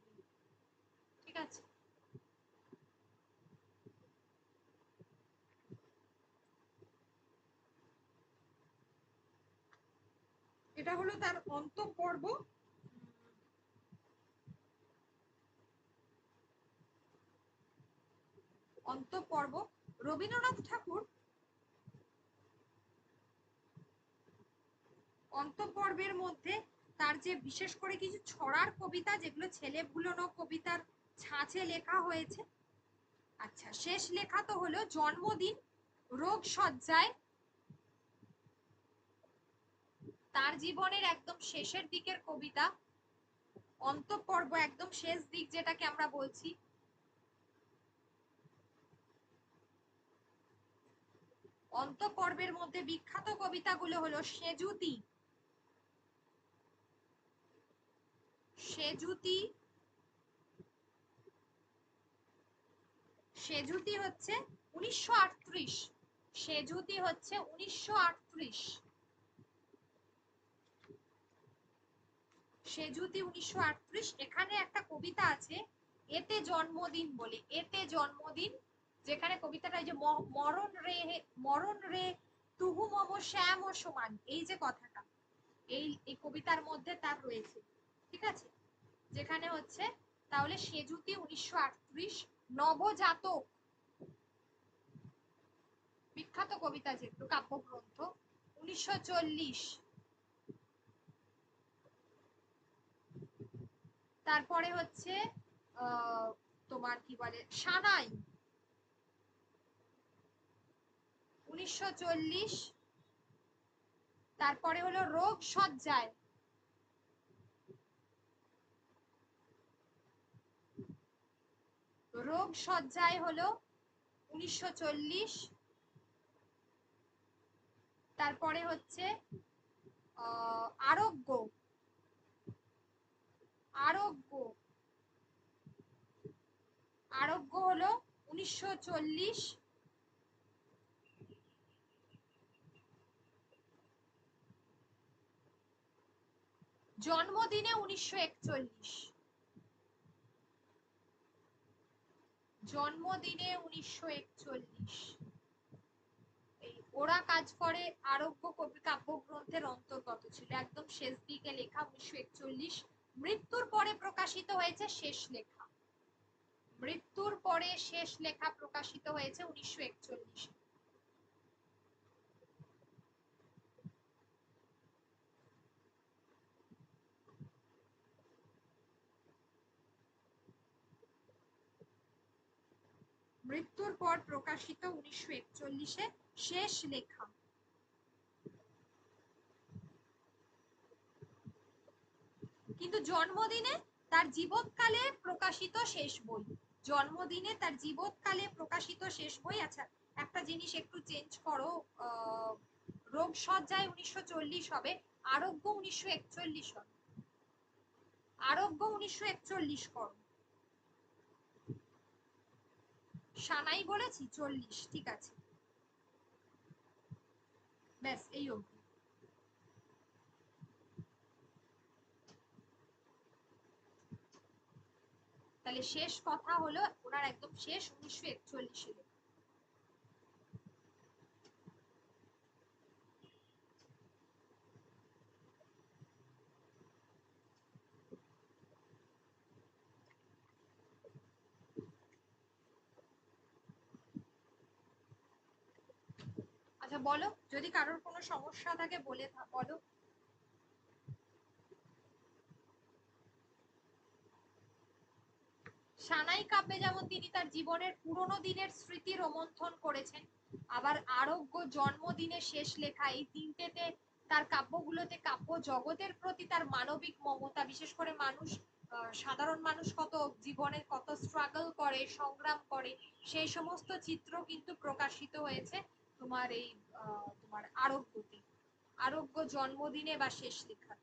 ঠিক আছে, এটা হলো তার অন্তঃপর্ব। অন্তঃপর্ব। রবীন্দ্রনাথ ঠাকুর অন্তঃপর্বের মধ্যে তার যে বিশেষ করে কিছু ছড়ার কবিতা, যেগুলো ছেলে ভুলনো কবিতার ছাঁচে লেখা হয়েছে। আচ্ছা, শেষ লেখা তো হলো জন্মদিন, রোগ সজ্জায়, তার জীবনের একদম শেষের দিকের কবিতা। অন্তঃপর্ব একদম শেষ দিক যেটাকে আমরা বলছি। অন্তঃপর্বের মধ্যে বিখ্যাত কবিতাগুলো হলো সেজুতি, সেজুতি, সেজুতি হচ্ছে 1938, সেজুতি হচ্ছে 1938, সেজুতি 1938। এখানে একটা কবিতা আছে এতে জন্মদিন বলে, এতে জন্মদিন, যেখানে কবিতাটা যে মরণ রে তুহু মম শ্যাম ও সমান, এই যে কথাটা, এই কবিতার মধ্যে তার রয়েছে। ঠিক আছে, যেখানে হচ্ছে তাহলে সেজুতি 1938, নবজাতক বিখ্যাত কবিতা যেগুলো কাব্যগ্রন্থ 1940। তারপরে হচ্ছে তোমার কি বলে সানাই 1940। তারপরে হলো রোগ সজ্জায়, রোগ সজ্জায় হলো 1940। তারপরে হচ্ছে আরোগ্য, আরোগ্য, আরোগ্য হলো 1940। জন্মদিনে 1941, জন্মদিনে 1941। এই ওরা কাজ করে আরোগ্য কবি কাব্যগ্রন্থের অন্তর্গত ছিল, একদম শেষ দিকে লেখা 1941। মৃত্যুর পরে প্রকাশিত হয়েছে শেষ লেখা, মৃত্যুর পরে শেষ লেখা প্রকাশিত হয়েছে 1941। মৃত্যুর পর প্রকাশিত 1941-এ শেষ লেখা। কিন্তু জন্মদিনে তার জীবৎকালে প্রকাশিত শেষ বই, জন্মদিনে তার জীবৎকালে প্রকাশিত শেষ বই। আচ্ছা একটা জিনিস একটু চেঞ্জ করো, রোগ সজ্জায় 1940 হবে, আরোগ্য 1941 হবে, আরোগ্য 1941 করো। সানাই বলেছি 40, ঠিক আছে, ব্যাস এই অবধি। তাহলে শেষ কথা হলো ওনার একদম শেষ 1941 সালে। আচ্ছা বলো, যদি কারোর কোনো সমস্যা থাকে বলো। সানাই কাব্যে যেমন তিনি তার জীবনের পুরনো দিনের স্মৃতি রোমন্থন করেছেন, আবার আরোগ্য, জন্মদিনের শেষ লেখা, এই তিনটেতে তার কাব্যগুলোতে কাব্য জগতের প্রতি তার মানবিক মমতা, বিশেষ করে মানুষ, সাধারণ মানুষ কত জীবনে কত স্ট্রাগল করে, সংগ্রাম করে, সেই সমস্ত চিত্র কিন্তু প্রকাশিত হয়েছে তোমার এই তোমার আরোগ্যতে, আরোগ্য, জন্মদিনে বা শেষ লেখা।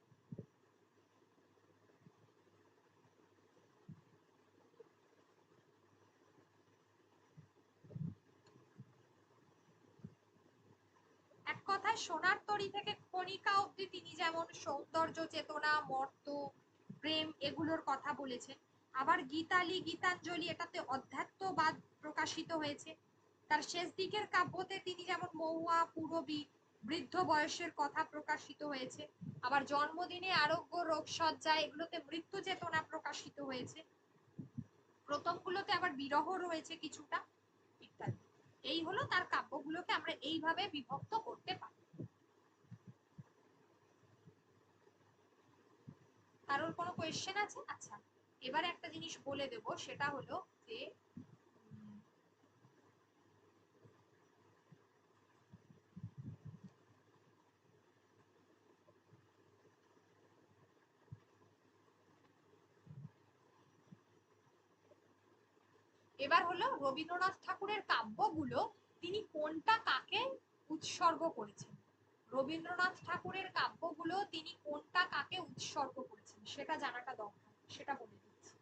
এক কথায় সোনার তরী থেকে কণিকা অবধি তিনি যেমন সৌন্দর্য, চেতনা, মর্ত, প্রেম এগুলোর কথা বলেছেন, আবার গীতালি, গীতাঞ্জলি এটাতে অধ্যাত্মবাদ প্রকাশিত হয়েছে। তার শেষ দিকের কাব্যতে তিনি যেমন মহুয়া, পূরবী, বৃদ্ধ বয়সের কথা প্রকাশিত হয়েছে, আবার জন্মদিনে, আরোগ্য, রোগসজ্জা এগুলোতে মৃত্যু চেতনা প্রকাশিত হয়েছে, প্রথমগুলোতে আবার বিরহ রয়েছে কিছুটা, ইত্যাদি। এই হলো তার কাব্যগুলোকে আমরা এইভাবে বিভক্ত করতে পারি। কারোর কোনো কোয়েশ্চেন আছে? আচ্ছা এবারে একটা জিনিস বলে দেব, সেটা হলো যে এবার হলো রবীন্দ্রনাথ ঠাকুরের কাব্যগুলো তিনি কোনটা কাকে উৎসর্গ করেছেন, রবীন্দ্রনাথ ঠাকুরের কাব্যগুলো তিনি কোনটা কাকে উৎসর্গ করেছেন সেটা জানাটা দরকার, সেটা বলে দিচ্ছি।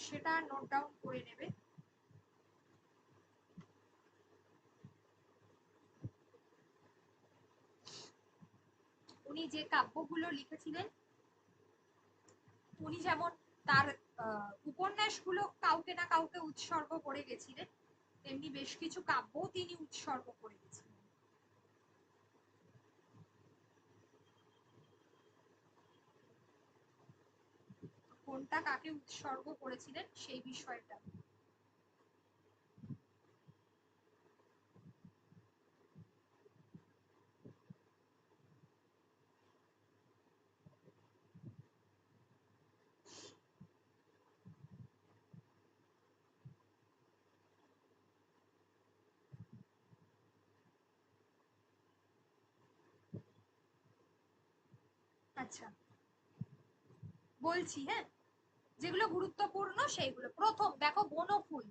সেটা নোট ডাউন করে নেবে। উনি যে কাব্যগুলো লিখেছিলেন, উনি যেমন তার উপন্যাসগুলো কাউকে না কাউকে উৎসর্গ করে গেছিলেন, তেমনি বেশ কিছু কাব্য তিনি উৎসর্গ করে গেছিলেন। কোনটা কাকে উৎসর্গ করেছিলেন সেই বিষয়টা। আচ্ছা বলছি, হ্যাঁ, যেগুলো গুরুত্বপূর্ণ সেইগুলো। প্রথম দেখো বনফুল,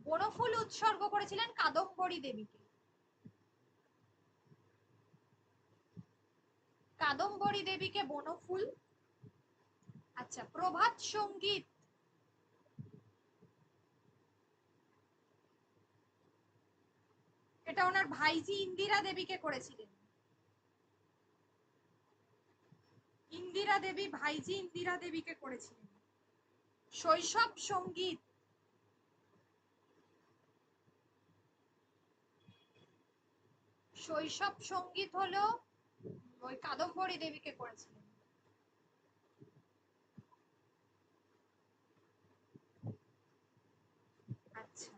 বনফুল উৎসর্গ করেছিলেন কাদম্বরী দেবীকে, কাদম্বরী দেবীকে বনফুল। আচ্ছা প্রভাত সঙ্গীত, এটা ওনার ভাইজি ইন্দিরা দেবীকে করেছিলেন, ইন্দিরা দেবী, ভাইজি ইন্দিরা দেবীকে করেছিলেন। শৈশব সঙ্গীত, শৈশব সঙ্গীত হলো ওই কাদম্বরী দেবীকে করেছিলেন। আচ্ছা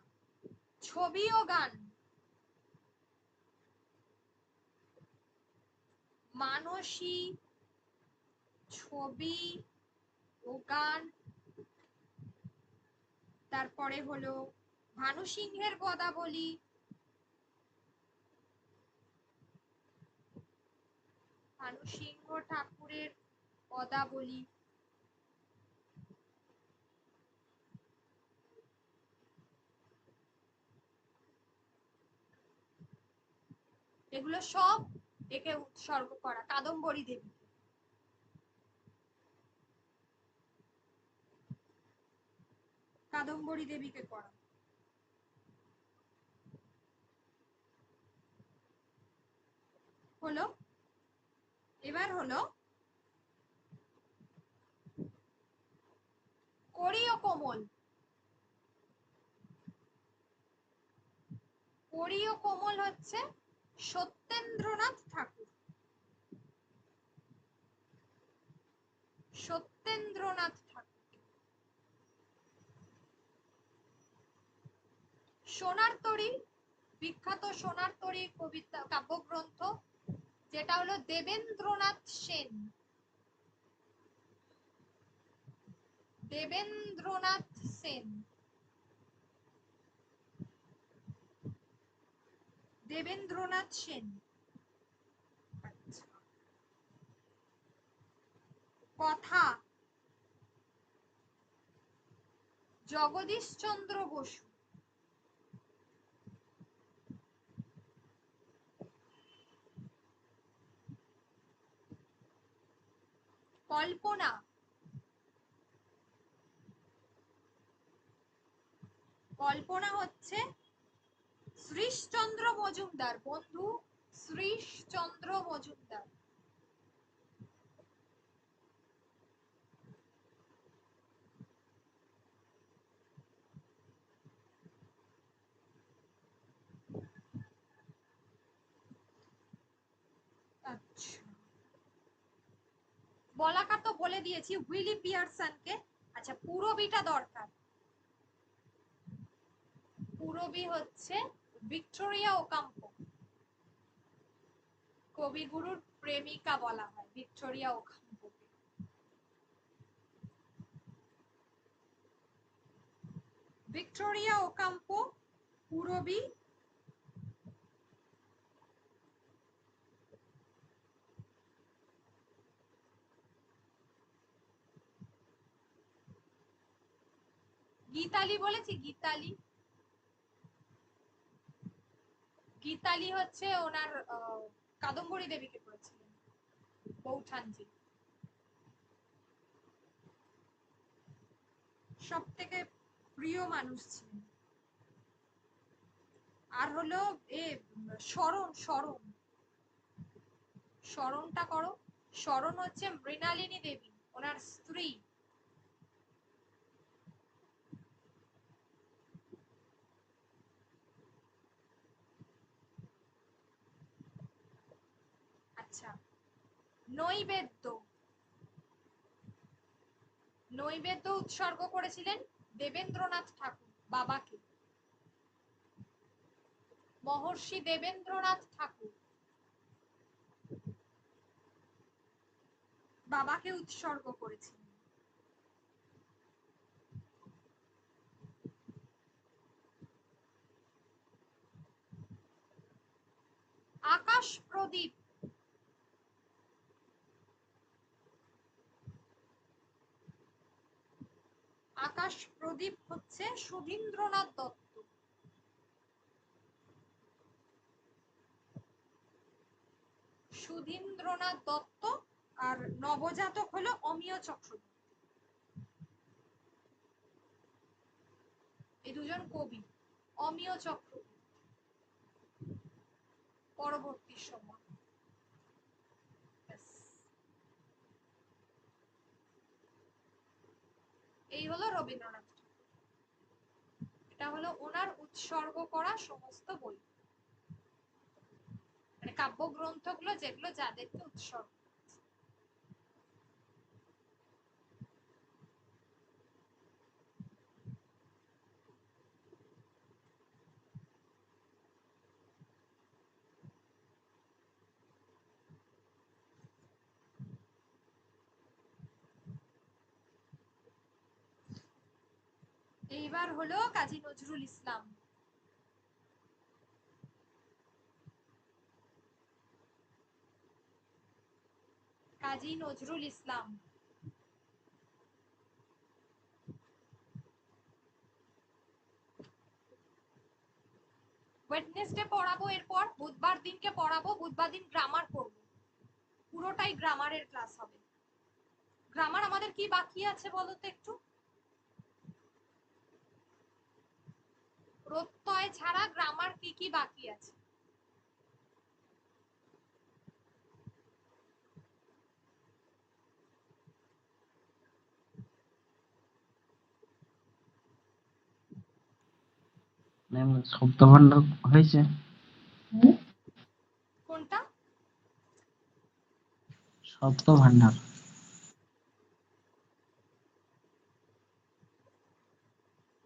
ছবি ও গান, মানসী, ছবি ও গান। তারপরে হলো ভানু সিংহের পদাবলী, ভানু সিংহ ঠাকুরের পদাবলী। এগুলো সব একে উৎসর্গ করা, কাদম্বরী দেবী। কাদম্বরী দেবীকে করা। হলো, এবার হলো করি ও কোমল। করি ও কোমল হচ্ছে সত্যেন্দ্রনাথ ঠাকুর। সত্যেন্দ্রনাথ ঠাকুর। সোনার তরী, বিখ্যাত সোনার তরী কবিতা কাব্যগ্রন্থ, যেটা হলো দেবেন্দ্রনাথ সেন। দেবেন্দ্রনাথ সেন। দেবেন্দ্রনাথ সেন। আচ্ছা। কথা, জগদীশ চন্দ্র বসু। কল্পনা, কল্পনা হচ্ছে শ্রীশচন্দ্র মজুমদার, বন্ধু শ্রীশচন্দ্র মজুমদার। আচ্ছা, বলাকা তো বলে দিয়েছি, উইলি পিয়ারসনকে। আচ্ছা, পূরবীটা দরকার। পূরবী হচ্ছে ভিক্টোরিয়া ওকাম্পো। কবিগুরুর প্রেমিকা বলা হয় ভিক্টোরিয়া ওকাম্পোকে। Victoria Ocampo, Purabi. গীতালি বলেছি, গীতালি। গীতালি হচ্ছে ওনার কাদম্বরী দেবীকে করেছিলেন, বৌঠানজি। সব থেকে প্রিয় মানুষ ছিলেন। আর হলো এ শরণ, শরণ, শরণটা করো। শরণ হচ্ছে মৃণালিনী দেবী, ওনার স্ত্রী। আচ্ছা, নৈবেদ্য, নৈবেদ্য উৎসর্গ করেছিলেন দেবেন্দ্রনাথ ঠাকুর বাবাকে। মহর্ষি দেবেন্দ্রনাথ ঠাকুর বাবাকে উৎসর্গ করেছিলেন। আকাশ প্রদীপ, আকাশ প্রদীপ হচ্ছে সুধীন্দ্রনাথ দত্ত। সুধীন্দ্রনাথ দত্ত। আর নবজাতক হলো অমিয় চক্রবর্তী। এই দুজন কবি। অমিয় চক্রবর্তী পরবর্তী সময়। এই হলো রবীন্দ্রনাথ। এটা হলো ওনার উৎসর্গ করা সমস্ত বই, মানে কাব্যগ্রন্থগুলো যেগুলো যাদেরকে উৎসর্গ। এইবার হলো কাজী নজরুল ইসলাম। কাজী নজরুল ইসলাম ওয়েডনেসডে পড়াবো, এরপর বুধবার দিনকে পড়াবো, বুধবার দিন গ্রামার পড়বো, পুরোটাই গ্রামারের ক্লাস হবে। গ্রামার আমাদের কি বাকি আছে বলো তো একটু? প্রত্যয় ছাড়া গ্রামার কি কি বাকি আছে?
ম্যাম শব্দভাণ্ডার হয়েছে।
কোনটা?
শব্দভাণ্ডার।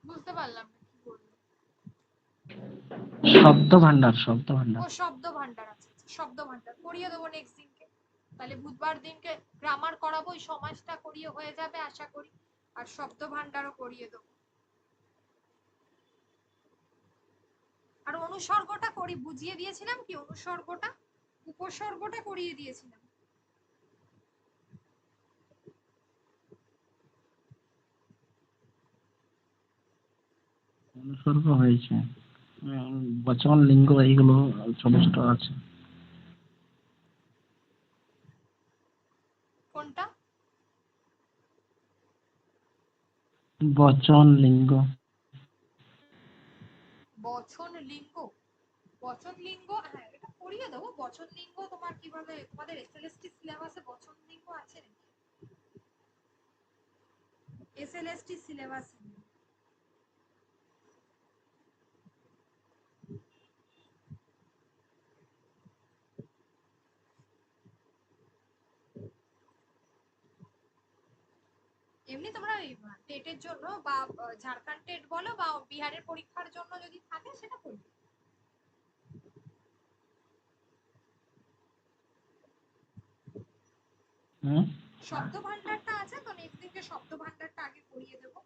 বুঝতে পারলাম না কি বললো।
শব্দভাণ্ডার শব্দভাণ্ডার।
ও শব্দ ভান্ডার আছে, শব্দ ভান্ডার করিয়ে দেবো নেক্সট দিনকে। তাহলে বুধবার দিনকে গ্রামার করাবো, ওই সমাজটা করিয়ে হয়ে যাবে আশা করি, আর শব্দ ভান্ডারও করিয়ে দেবো। আর অনুসর্গটা করি বুঝিয়ে দিয়েছিলাম কি? অনুসর্গটা, উপসর্গটা করিয়ে দিয়েছিলাম।
অনুসর্গ হয়েছে, বচন লিঙ্গ এইগুলো ছোট ছোট আছে।
কোনটা?
বচন লিঙ্গ।
বচন লিঙ্গ, বচন লিঙ্গ, হ্যাঁ এটা করিয়ে দেবো। বচন লিঙ্গ তোমার কিভাবে, তোমাদের এসএলএসটি সিলেবাসে বচন লিঙ্গ আছে নাকি? এসএলএসটি সিলেবাস এমনি তোমরা টেটের জন্য বা ঝাড়খণ্ড টেট বলো বা বিহারের পরীক্ষার জন্য যদি থাকে সেটা করবে। শব্দ ভান্ডারটা আছে তো, নেক্সট দিনকে শব্দ ভান্ডারটা আগে করিয়ে দেবো।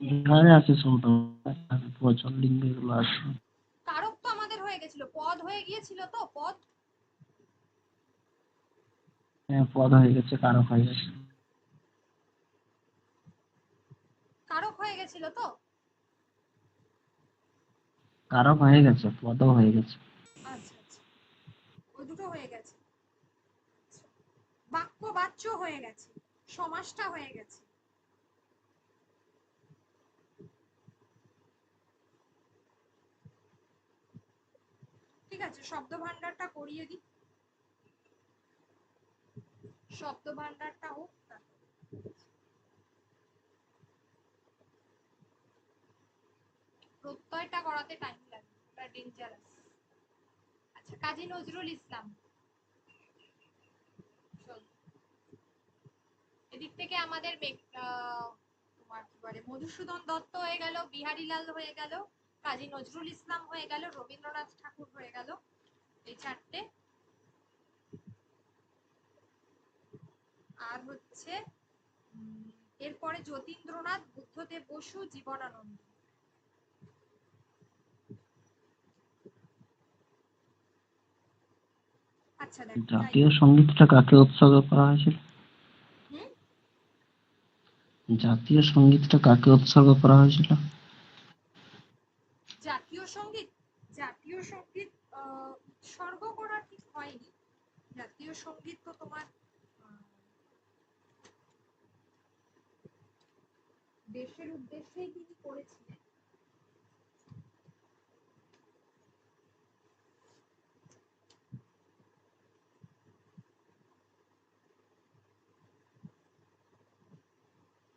এখানে আছে শব্দ, বচন লিঙ্গ এগুলো আছে।
কারক তো আমাদের হয়ে গেছিল, পদ হয়ে গিয়েছিল তো, পদ।
হ্যাঁ পদ হয়ে গেছে, কারক হয়ে গেছে।
কারক হয়ে গেছিল তো।
কারক হয়ে গেছে, পদও হয়ে গেছে।
আচ্ছা আচ্ছা, ওই দুটো হয়ে গেছে। বাক্য বাচ্য হয়ে গেছে, সমাসটা হয়ে গেছে। ঠিক আছে, শব্দ ভান্ডারটা করিয়ে দিই, শব্দ ভান্ডারটা হোক। প্রত্যয়টা করাতে টাইম লাগে, এটা ডেঞ্জারাস। আচ্ছা, কাজী নজরুল ইসলাম, এদিক থেকে আমাদের তোমার কি বলে মধুসূদন দত্ত হয়ে গেল, বিহারীলাল হয়ে গেল, কাজী নজরুল ইসলাম হয়ে গেল, রবীন্দ্রনাথ ঠাকুর হয়ে গেল, এই চারটে। আর হচ্ছে এরপরে যতীন্দ্রনাথ, বুদ্ধদেব বসু, জীবনানন্দ। আচ্ছা দেখো,
জাতীয় সঙ্গীতটা কাকে উৎসর্গ করা হয়েছিল? জাতীয় সঙ্গীতটা কাকে উৎসর্গ করা হয়েছিল?
জাতীয় সঙ্গীত, জাতীয় সঙ্গীত উৎসর্গ করা ঠিক হয়নি। জাতীয় সঙ্গীত তো তোমার দেশের উদ্দেশ্যেই তিনি করেছিলেন।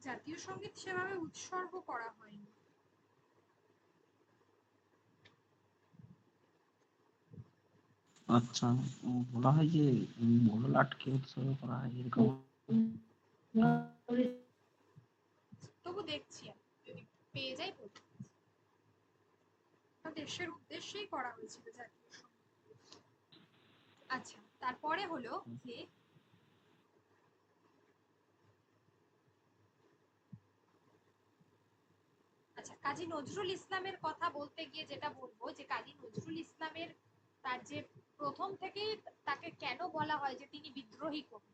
জাতীয় সঙ্গীত সেভাবে উৎসর্গ করা হয়নি।
আচ্ছা, বলা হয় যে বড়লাটকে উৎসর্গ করা হয় এরকম।
তবু দেখছি যদি পেয়ে যাই বলতে। দেশের উদ্দেশ্যেই করা হয়েছিল জাতীয় সঙ্গীত। আচ্ছা, তারপরে হলো যে আচ্ছা, কাজী নজরুল ইসলামের কথা বলতে গিয়ে যেটা বলবো যে কাজী নজরুল ইসলামের তার যে প্রথম থেকেই তাকে কেন বলা হয় যে তিনি বিদ্রোহী কবি।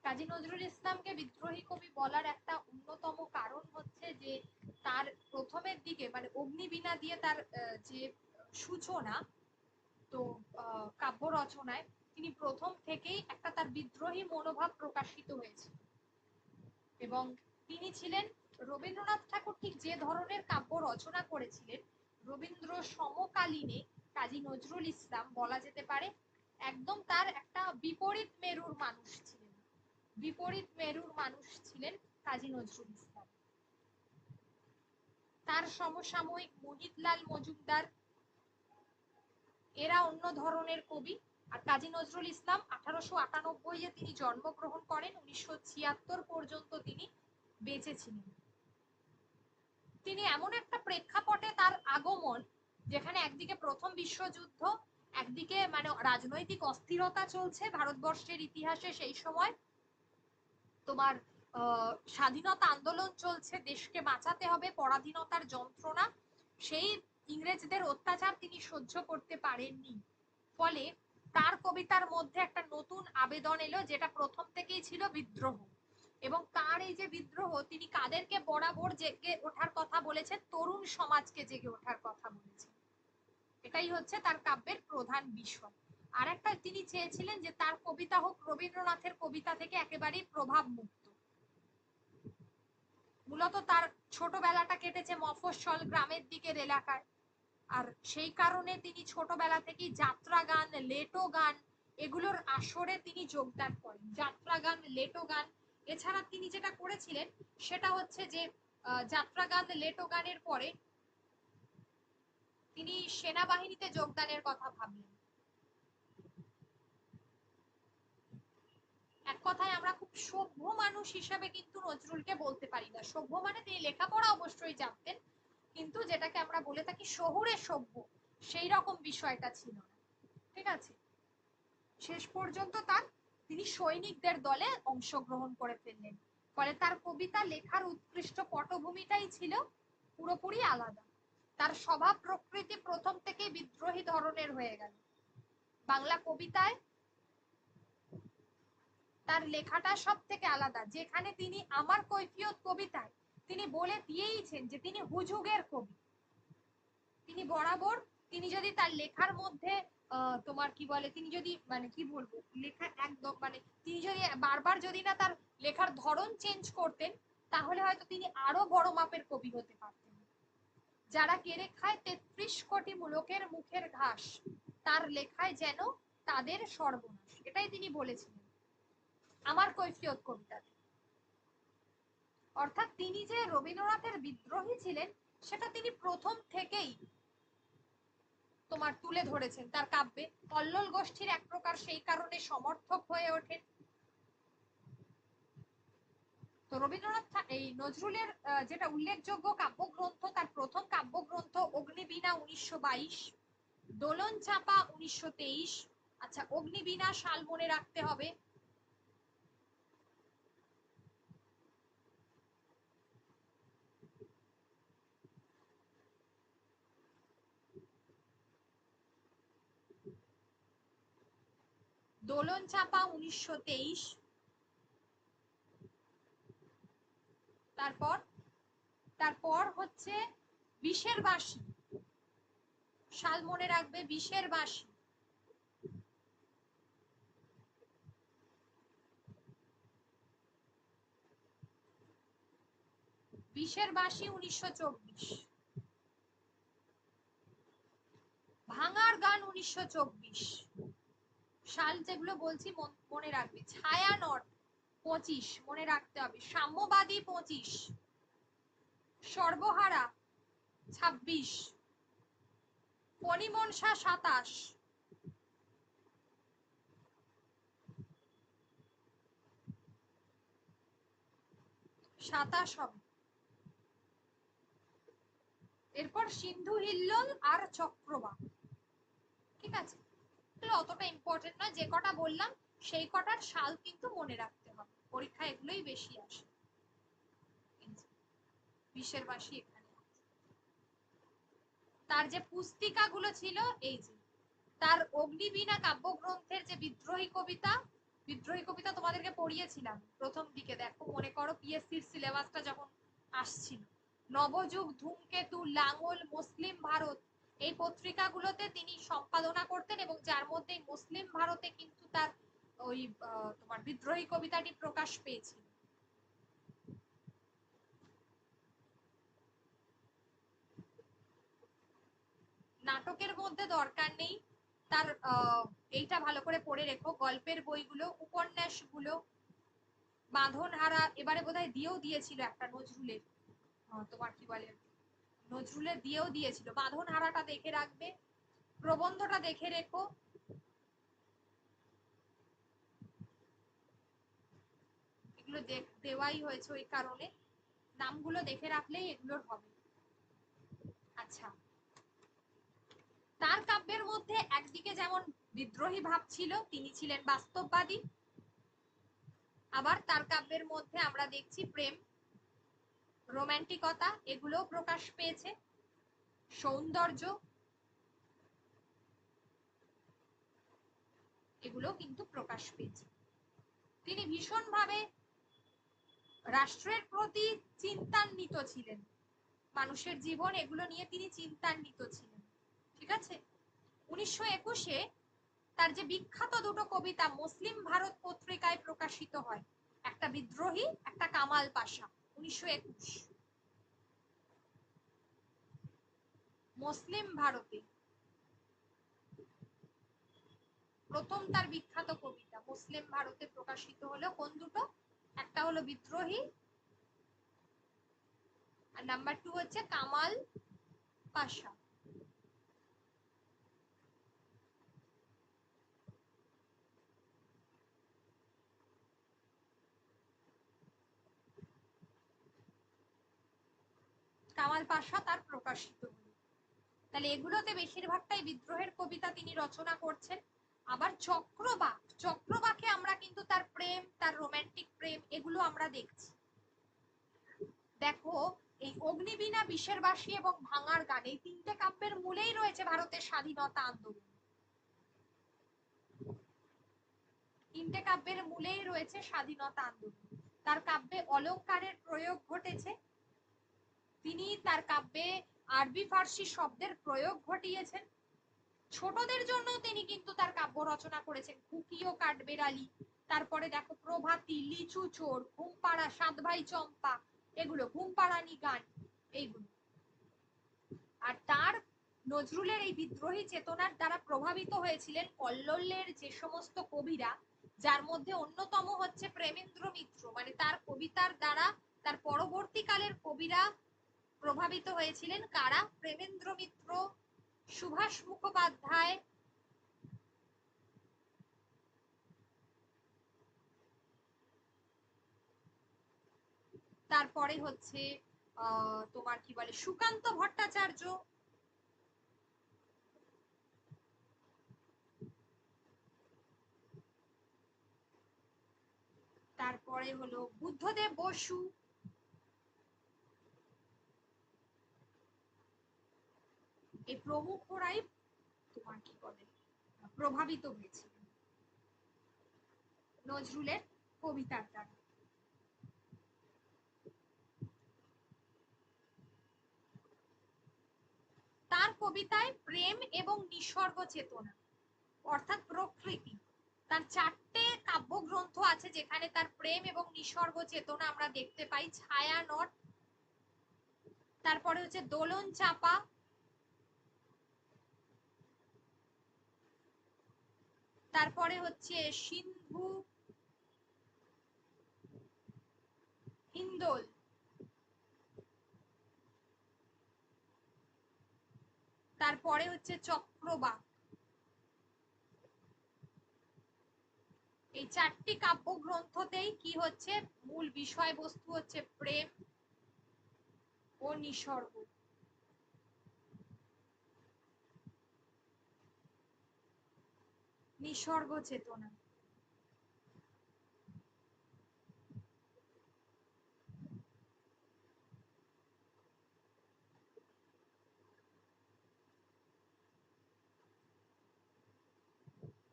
কাজী নজরুল ইসলামকে বিদ্রোহী কবি বলার একটা অন্যতম কারণ হচ্ছে যে তার প্রথমের দিকে মানে অগ্নিবীণা দিয়ে তার যে সূচনা, তো কাব্য রচনায় তিনি প্রথম থেকেই একটা তার বিদ্রোহী মনোভাব প্রকাশিত হয়েছে। এবং তিনি ছিলেন রবীন্দ্রনাথ ঠাকুর ঠিক যে ধরনের কাব্য রচনা করেছিলেন, রবীন্দ্র সমকালীনে কাজী নজরুল ইসলাম বলা যেতে পারে একদম তার একটা বিপরীত মেরুর মানুষ ছিলেন। বিপরীত মেরুর মানুষ ছিলেন কাজী নজরুল ইসলাম। তার সমসাময়িক মোহিতলাল মজুমদার এরা অন্য ধরনের কবি। আর কাজী নজরুল ইসলাম 1898-এ তিনি জন্মগ্রহণ করেন, 1976 পর্যন্ত তিনি বেঁচে ছিলেন। তিনি এমন একটা প্রেক্ষাপটে তার আগমন, যেখানে একদিকে প্রথম বিশ্বযুদ্ধ, একদিকে মানে রাজনৈতিক অস্থিরতা চলছে ভারতবর্ষের ইতিহাসে সেই সময়, তোমার স্বাধীনতা আন্দোলন চলছে, দেশকে বাঁচাতে হবে পরাধীনতার যন্ত্রণা, সেই ইংরেজদের অত্যাচার তিনি সহ্য করতে পারেননি। ফলে তার কবিতার মধ্যে একটা নতুন আবেদন এলো, যেটা প্রথম থেকেই ছিল বিদ্রোহ। এবং তার এই যে বিদ্রোহ, তিনি কাদেরকে বরাবর জেগে ওঠার কথা বলেছেন? তরুণ সমাজকে জেগে ওঠার কথা বলেছেন। এটাই হচ্ছে তার কাব্যের প্রধান বিষয়। আর একটা তিনি চেয়েছিলেন যে তার কবিতা হোক রবীন্দ্রনাথের কবিতা থেকে একেবারেই প্রভাব মুক্ত। মূলত তার ছোটবেলাটা কেটেছে মফস্বল গ্রামের দিকের এলাকায়, আর সেই কারণে তিনি ছোটবেলা থেকেই যাত্রা গান, লেটো গান এগুলোর আসরে তিনি যোগদান করেন। যাত্রা গান, লেটো গান, এছাড়া তিনি যেটা করেছিলেন সেটা হচ্ছে যে যাত্রা গান, লেটো গানের পরে তিনি সেনাবাহিনীতে যোগদানের কথা ভাবলেন। এক কথায় আমরা খুব সভ্য মানুষ হিসেবে কিন্তু নজরুলকে বলতে পারি না। সভ্য মানে তিনি লেখাপড়া অবশ্যই জানতেন, কিন্তু যেটাকে আমরা বলে থাকি শহুরে সভ্য, সেই রকম বিষয়টা ছিল না। ঠিক আছে, শেষ পর্যন্ত তিনি সৈনিকদের দলে অংশগ্রহণ করে ফেললেন। ফলে তার কবিতা লেখার উৎকৃষ্ট পটভূমিটাই ছিল পুরোপুরি আলাদা। তার স্বভাব প্রকৃতি প্রথম থেকে বিদ্রোহী ধরনের হয়ে গেল। বাংলা কবিতায় তার লেখাটা সব থেকে আলাদা, যেখানে তিনি আমার কৈফিয়ত কবিতায় তিনি বলে দিয়েইছেন যে তিনি হুজুগের কবি। তিনি বরাবর, তিনি যদি তার লেখার মধ্যে তোমার কি বলে, তিনি যদি মানে কি বলবো, লেখা একদম মানে তিনি যদি বারবার যদি না তার লেখার ধরন চেঞ্জ করতেন, তাহলে হয়তো তিনি আরো বড় মাপের কবি হতে পারতেন। যারা কেড়ে খায় 33 কোটি মুলকের মুখের ঘাস, তার লেখায় যেন তাদের সর্বনাশ, এটাই তিনি বলেছিলেন আমার কৈফিয়ত কবিতাতে। অর্থাৎ তিনি যে রবীন্দ্রনাথের বিদ্রোহী ছিলেন সেটা তিনি প্রথম থেকেই তোমার তুলে ধরেছেন তার কাব্যে। কল্লোল গোষ্ঠীর এক প্রকার সেই কারণে সমর্থক হয়ে ওঠেন। তো রবীন্দ্রনাথ এই নজরুলের যেটা উল্লেখযোগ্য কাব্যগ্রন্থ, তার প্রথম কাব্যগ্রন্থ অগ্নিবীণা 1922, দোলন চাপা 1923। আচ্ছা, অগ্নিবীণা সাল মনে রাখতে হবে। দোলন চাপা 1923। তারপর হচ্ছে বিষের বাঁশি, সাল মনে রাখবে, বিষের বাঁশি। বিষের বাঁশি 1924। ভাঙার গান 1924। সাল যেগুলো বলছি মনে রাখবে। ছায়ানট 25 মনে রাখতে হবে। সাম্যবাদী 25। সর্বহারা 26। ফণিমনসা 27। হবে। এরপর সিন্ধু হিল্লোল আর চক্রবাক। ঠিক আছে, অতটা ইম্পর্টেন্ট নয়, যে কটা বললাম সেই কটার সাল কিন্তু মনে রাখতে হবে, পরীক্ষা এগুলোই বেশি আসে। বিষের বাঁশি এখানে। তার যে পুস্তিকাগুলো ছিল, এই যে তার অগ্নিবীণা কাব্যগ্রন্থের যে বিদ্রোহী কবিতা তোমাদেরকে পড়িয়েছিলাম প্রথম দিকে, দেখো মনে করো পিএসসির সিলেবাসটা যখন আসছিল, নবযুগ, ধূমকেতু, লাঙল, মুসলিম ভারত, এই পত্রিকাগুলোতে তিনি সম্পাদনা করতেন, এবং যার মধ্যে মুসলিম ভারতে কিন্তু তার ওই তোমার বিদ্রোহী কবিতাটি প্রকাশ পেয়েছিল। নাটকের মধ্যে দরকার নেই, তার এইটা ভালো করে পড়ে রেখো, গল্পের বইগুলো, উপন্যাসগুলো, বাঁধনহারা এবারে বোধহয় দিয়েও দিয়েছিল একটা নজরুলের, তোমার কি বলে, নজরুলের দিয়েও দিয়েছিল, বাঁধনহারাটা দেখে রাখবে, প্রবন্ধটা দেখে রেখো। এগুলো দেওয়াই হয়েছে ওই কারণে, নামগুলো দেখে রাখলেই এগুলোর হবে। আচ্ছা, তার কাব্যের মধ্যে একদিকে যেমন বিদ্রোহী ভাব ছিল, তিনি ছিলেন বাস্তববাদী, আবার তার কাব্যের মধ্যে আমরা দেখছি প্রেম, রোমান্টিকতা, এগুলো প্রকাশ পেয়েছে, সৌন্দর্য, এগুলো কিন্তু প্রকাশ পেয়েছে। তিনি ভীষণভাবে রাষ্ট্রের প্রতি চিন্তান্বিত ছিলেন, মানুষের জীবন এগুলো নিয়ে তিনি চিন্তান্বিত ছিলেন। ঠিক আছে, 1921-এ তার যে বিখ্যাত দুটো কবিতা মুসলিম ভারত পত্রিকায় প্রকাশিত হয়, একটা বিদ্রোহী, একটা কামাল পাশা, 1921 মুসলিম ভারতে প্রথম তার বিখ্যাত কবিতা মুসলিম ভারতে প্রকাশিত হলো। কোন দুটো? একটা হলো বিদ্রোহী, আর নাম্বার 2 হচ্ছে কামাল পাশা। কামাল পাশা তার প্রকাশিত হলো। তাহলে এগুলোতে বেশিরভাগটাই বিদ্রোহের কবিতা তিনি রচনা করছেন। আবার চক্রবাকে আমরা কিন্তু তার প্রেম, তার রোমান্টিক প্রেম, এগুলো আমরা দেখছি। দেখো, এই অগ্নিবীণা, বিষের বাঁশি এবং ভাঙার গান, এই তিনটে কাব্যের মূলেই রয়েছে ভারতের স্বাধীনতা আন্দোলন। তিনটে কাব্যের মূলেই রয়েছে স্বাধীনতা আন্দোলন। তার কাব্যে অলংকারের প্রয়োগ ঘটেছে, তিনি তার কাব্যে আরবি ফার্সি শব্দের প্রয়োগ ঘটিয়েছেন। ছোটদের জন্য তিনি কিন্তু তার কাব্য রচনা করেছেন, খুকি ও কাঠবেড়ালি, তারপরে দেখো প্রভাতী, লিচু চোর, ঘুমপাড়া, সাত ভাই চম্পা, এগুলো ঘুমপাড়ানি গান, এইগুলো। আর তার নজরুলের এই বিদ্রোহী চেতনার দ্বারা প্রভাবিত হয়েছিলেন কল্লোলের যে সমস্ত কবিরা, যার মধ্যে অন্যতম হচ্ছে প্রেমেন্দ্র মিত্র, মানে তার কবিতার দ্বারা তার পরবর্তীকালের কবিরা প্রভাবিত হয়েছিলেন। কারা? প্রেমেন্দ্র মিত্র, সুভাষ মুখোপাধ্যায়, তারপরে হচ্ছে তোমার কি বলে সুকান্ত ভট্টাচার্য, তারপরে হলো বুদ্ধদেব বসু, এই প্রমুখরাই তোমার কি বলে প্রভাবিত হয়েছিল নজরুলের কবিতার দ্বারা। তার কবিতায় প্রেম এবং নিসর্গ চেতনা, অর্থাৎ প্রকৃতি, তার 4টে কাব্যগ্রন্থ আছে যেখানে তার প্রেম এবং নিসর্গ চেতনা আমরা দেখতে পাই। ছায়ানট, তারপরে হচ্ছে দোলন চাপা, তারপরে হচ্ছে সিন্ধু হিন্দোল, তারপরে হচ্ছে চক্রবাক। এই 4টি কাব্যগ্রন্থতেই কি হচ্ছে, মূল বিষয়বস্তু হচ্ছে প্রেম ও নিসর্গ। নিসর্গ চেতনা।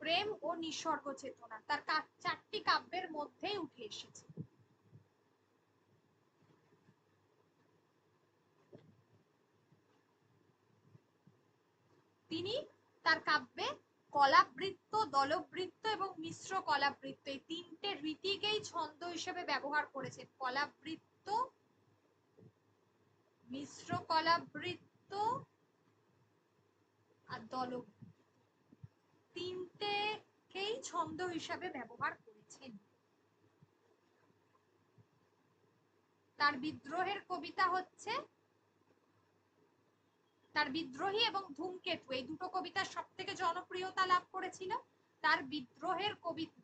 প্রেম ও নিসর্গ চেতনা তার চারটি কাব্যের মধ্যেই উঠে এসেছে। তিনি তার কাব্যে কলাবৃত্ত, দলবৃত্ত এবং মিশ্র কলাবৃত্ত এই তিনটে রীতিকেই ছন্দ হিসেবে ব্যবহার করেছেন। কলাবৃত্ত, মিশ্র কলাবৃত্ত আর দলবৃত্ত তিনটেকেই ছন্দ হিসেবে ব্যবহার করেছেন। তার বিদ্রোহের কবিতা হচ্ছে, তার বিদ্রোহী এবং ধূমকেতু এই দুটো কবিতা সব থেকে জনপ্রিয়তা লাভ করেছিল। তার বিদ্রোহের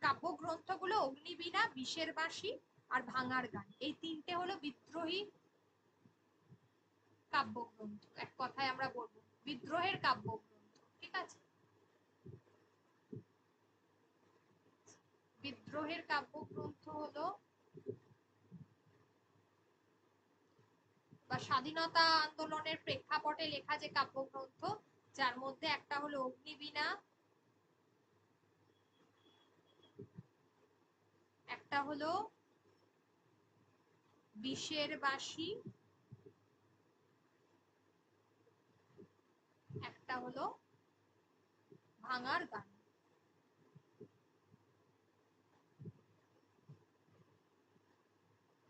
কাব্যগ্রন্থগুলো অগ্নিবীণা, বিষের বাঁশি আর ভাঙার গান, এই তিনটে হলো বিদ্রোহী কাব্যগ্রন্থ। এক কথায় আমরা বলবো বিদ্রোহের কাব্যগ্রন্থ। ঠিক আছে, বিদ্রোহের কাব্যগ্রন্থ হলো বা স্বাধীনতা আন্দোলনের প্রেক্ষাপটে লেখা যে কাব্যগ্রন্থ, যার মধ্যে একটা হলো অগ্নিবীণা, একটা হলো বিষের বাঁশি, একটা হলো ভাঙার গান।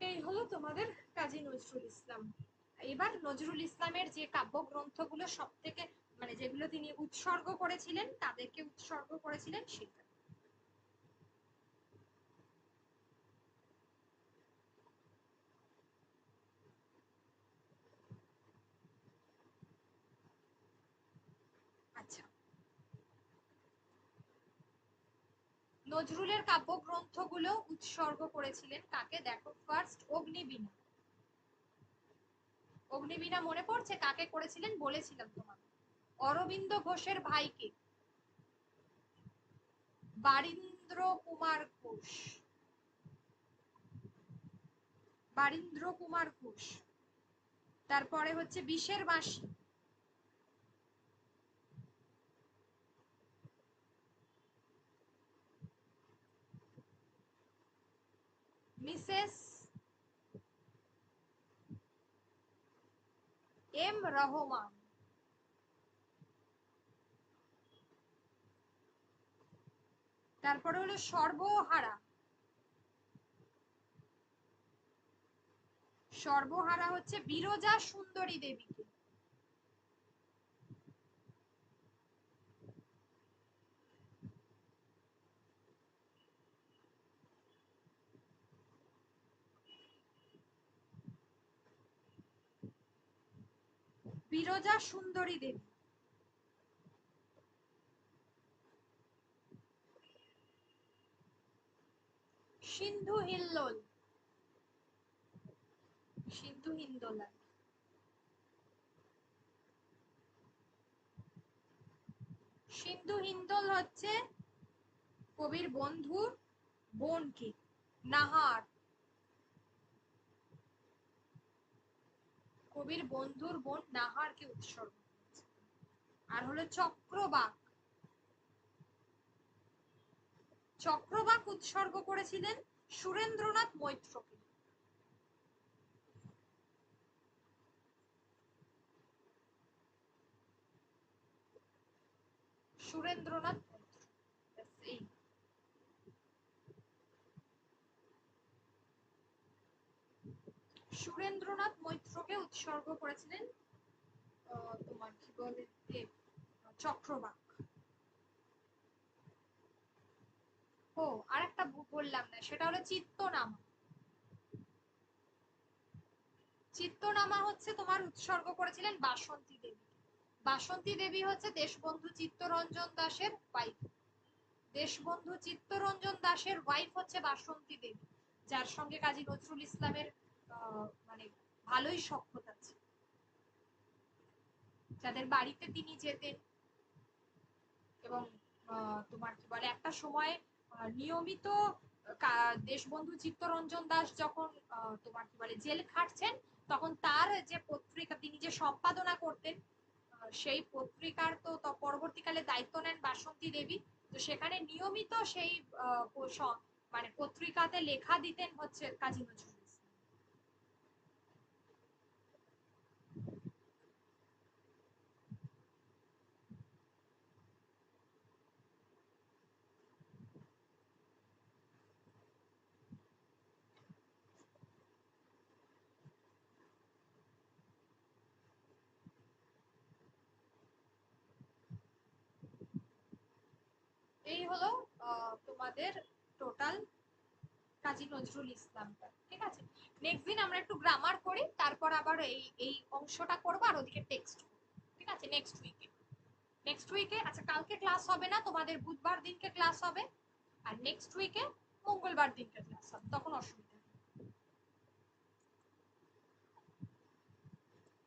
এই হলো তোমাদের কাজী নজরুল ইসলাম। এবার নজরুল ইসলামের যে কাব্যগ্রন্থগুলো সব থেকে মানে যেগুলো তিনি উৎসর্গ করেছিলেন, তাদেরকে উৎসর্গ করেছিলেন সেটা। আচ্ছা, নজরুলের কাব্যগ্রন্থগুলো উৎসর্গ করেছিলেন কাকে? দেখো, ফার্স্ট অগ্নিবীণা। অগ্নিবীণা মনে পড়ছে কাকে করেছিলেন? বলেছিলাম তোমাকে, অরবিন্দ ঘোষের ভাইকে, বারীন্দ্র কুমার ঘোষ। বারীন্দ্র কুমার ঘোষ। তারপরে হচ্ছে বিষের বাঁশি, মিসেস এম রহমান। তারপরে হলো সর্বহারা। সর্বহারা হচ্ছে বিরজা সুন্দরী দেবীকে। বিরজা সুন্দরী দেবী। সিন্ধু হিল্লোল। সিন্ধু হিন্দোলা। সিন্ধু হিন্দোল হচ্ছে কবির বন্ধুর বোনকে, নাহার। কবির বন্ধুর বোন নাহারকে উৎসর্গ করেছে। আর হলো চক্রবাক। চক্রবাক উৎসর্গ করেছিলেন সুরেন্দ্রনাথ মৈত্রকে। সুরেন্দ্রনাথ মৈত্র। এই সুরেন্দ্রনাথ মৈত্রকে উৎসর্গ করেছিলেন তোমার কি বলে চক্রবাক। ও আরেকটা বললাম না, সেটা হলো চিত্তনামা। চিত্তনামা হচ্ছে তোমার উৎসর্গ করেছিলেন বাসন্তী দেবী। বাসন্তী দেবী হচ্ছে দেশবন্ধু চিত্তরঞ্জন দাশের ওয়াইফ। দেশবন্ধু চিত্তরঞ্জন দাশের ওয়াইফ হচ্ছে বাসন্তী দেবী, যার সঙ্গে কাজী নজরুল ইসলামের মানে ভালোই সখ্যতা ছিল, যাদের বাড়িতে তিনি যেতেন। এবং তোমার কি বলে একটা সময় নিয়মিত দেশবন্ধু চিত্তরঞ্জন দাশ যখন তোমার কি বলে জেল খাটছেন, তখন তার যে পত্রিকা তিনি যে সম্পাদনা করতেন, সেই পত্রিকার তো পরবর্তীকালে দায়িত্ব নেন বাসন্তী দেবী। তো সেখানে নিয়মিত সেই মানে পত্রিকাতে লেখা দিতেন হচ্ছে কাজী নজরুল ইসলাম। এই হলো তোমাদের টোটাল কাজী নজরুল ইসলামটা। ঠিক আছে, নেক্সট দিন আমরা একটু গ্রামার করি, তারপর আবার এই এই অংশটা করবো আর ওদিকে টেক্সট। ঠিক আছে, নেক্সট উইকে আচ্ছা কালকে ক্লাস হবে না, তোমাদের বুধবার দিনকে ক্লাস হবে, আর নেক্সট উইকে মঙ্গলবার দিনকে ক্লাস হবে, তখন অসুবিধা নেই।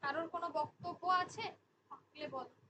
কারোর কোনো বক্তব্য আছে থাকলে বলো।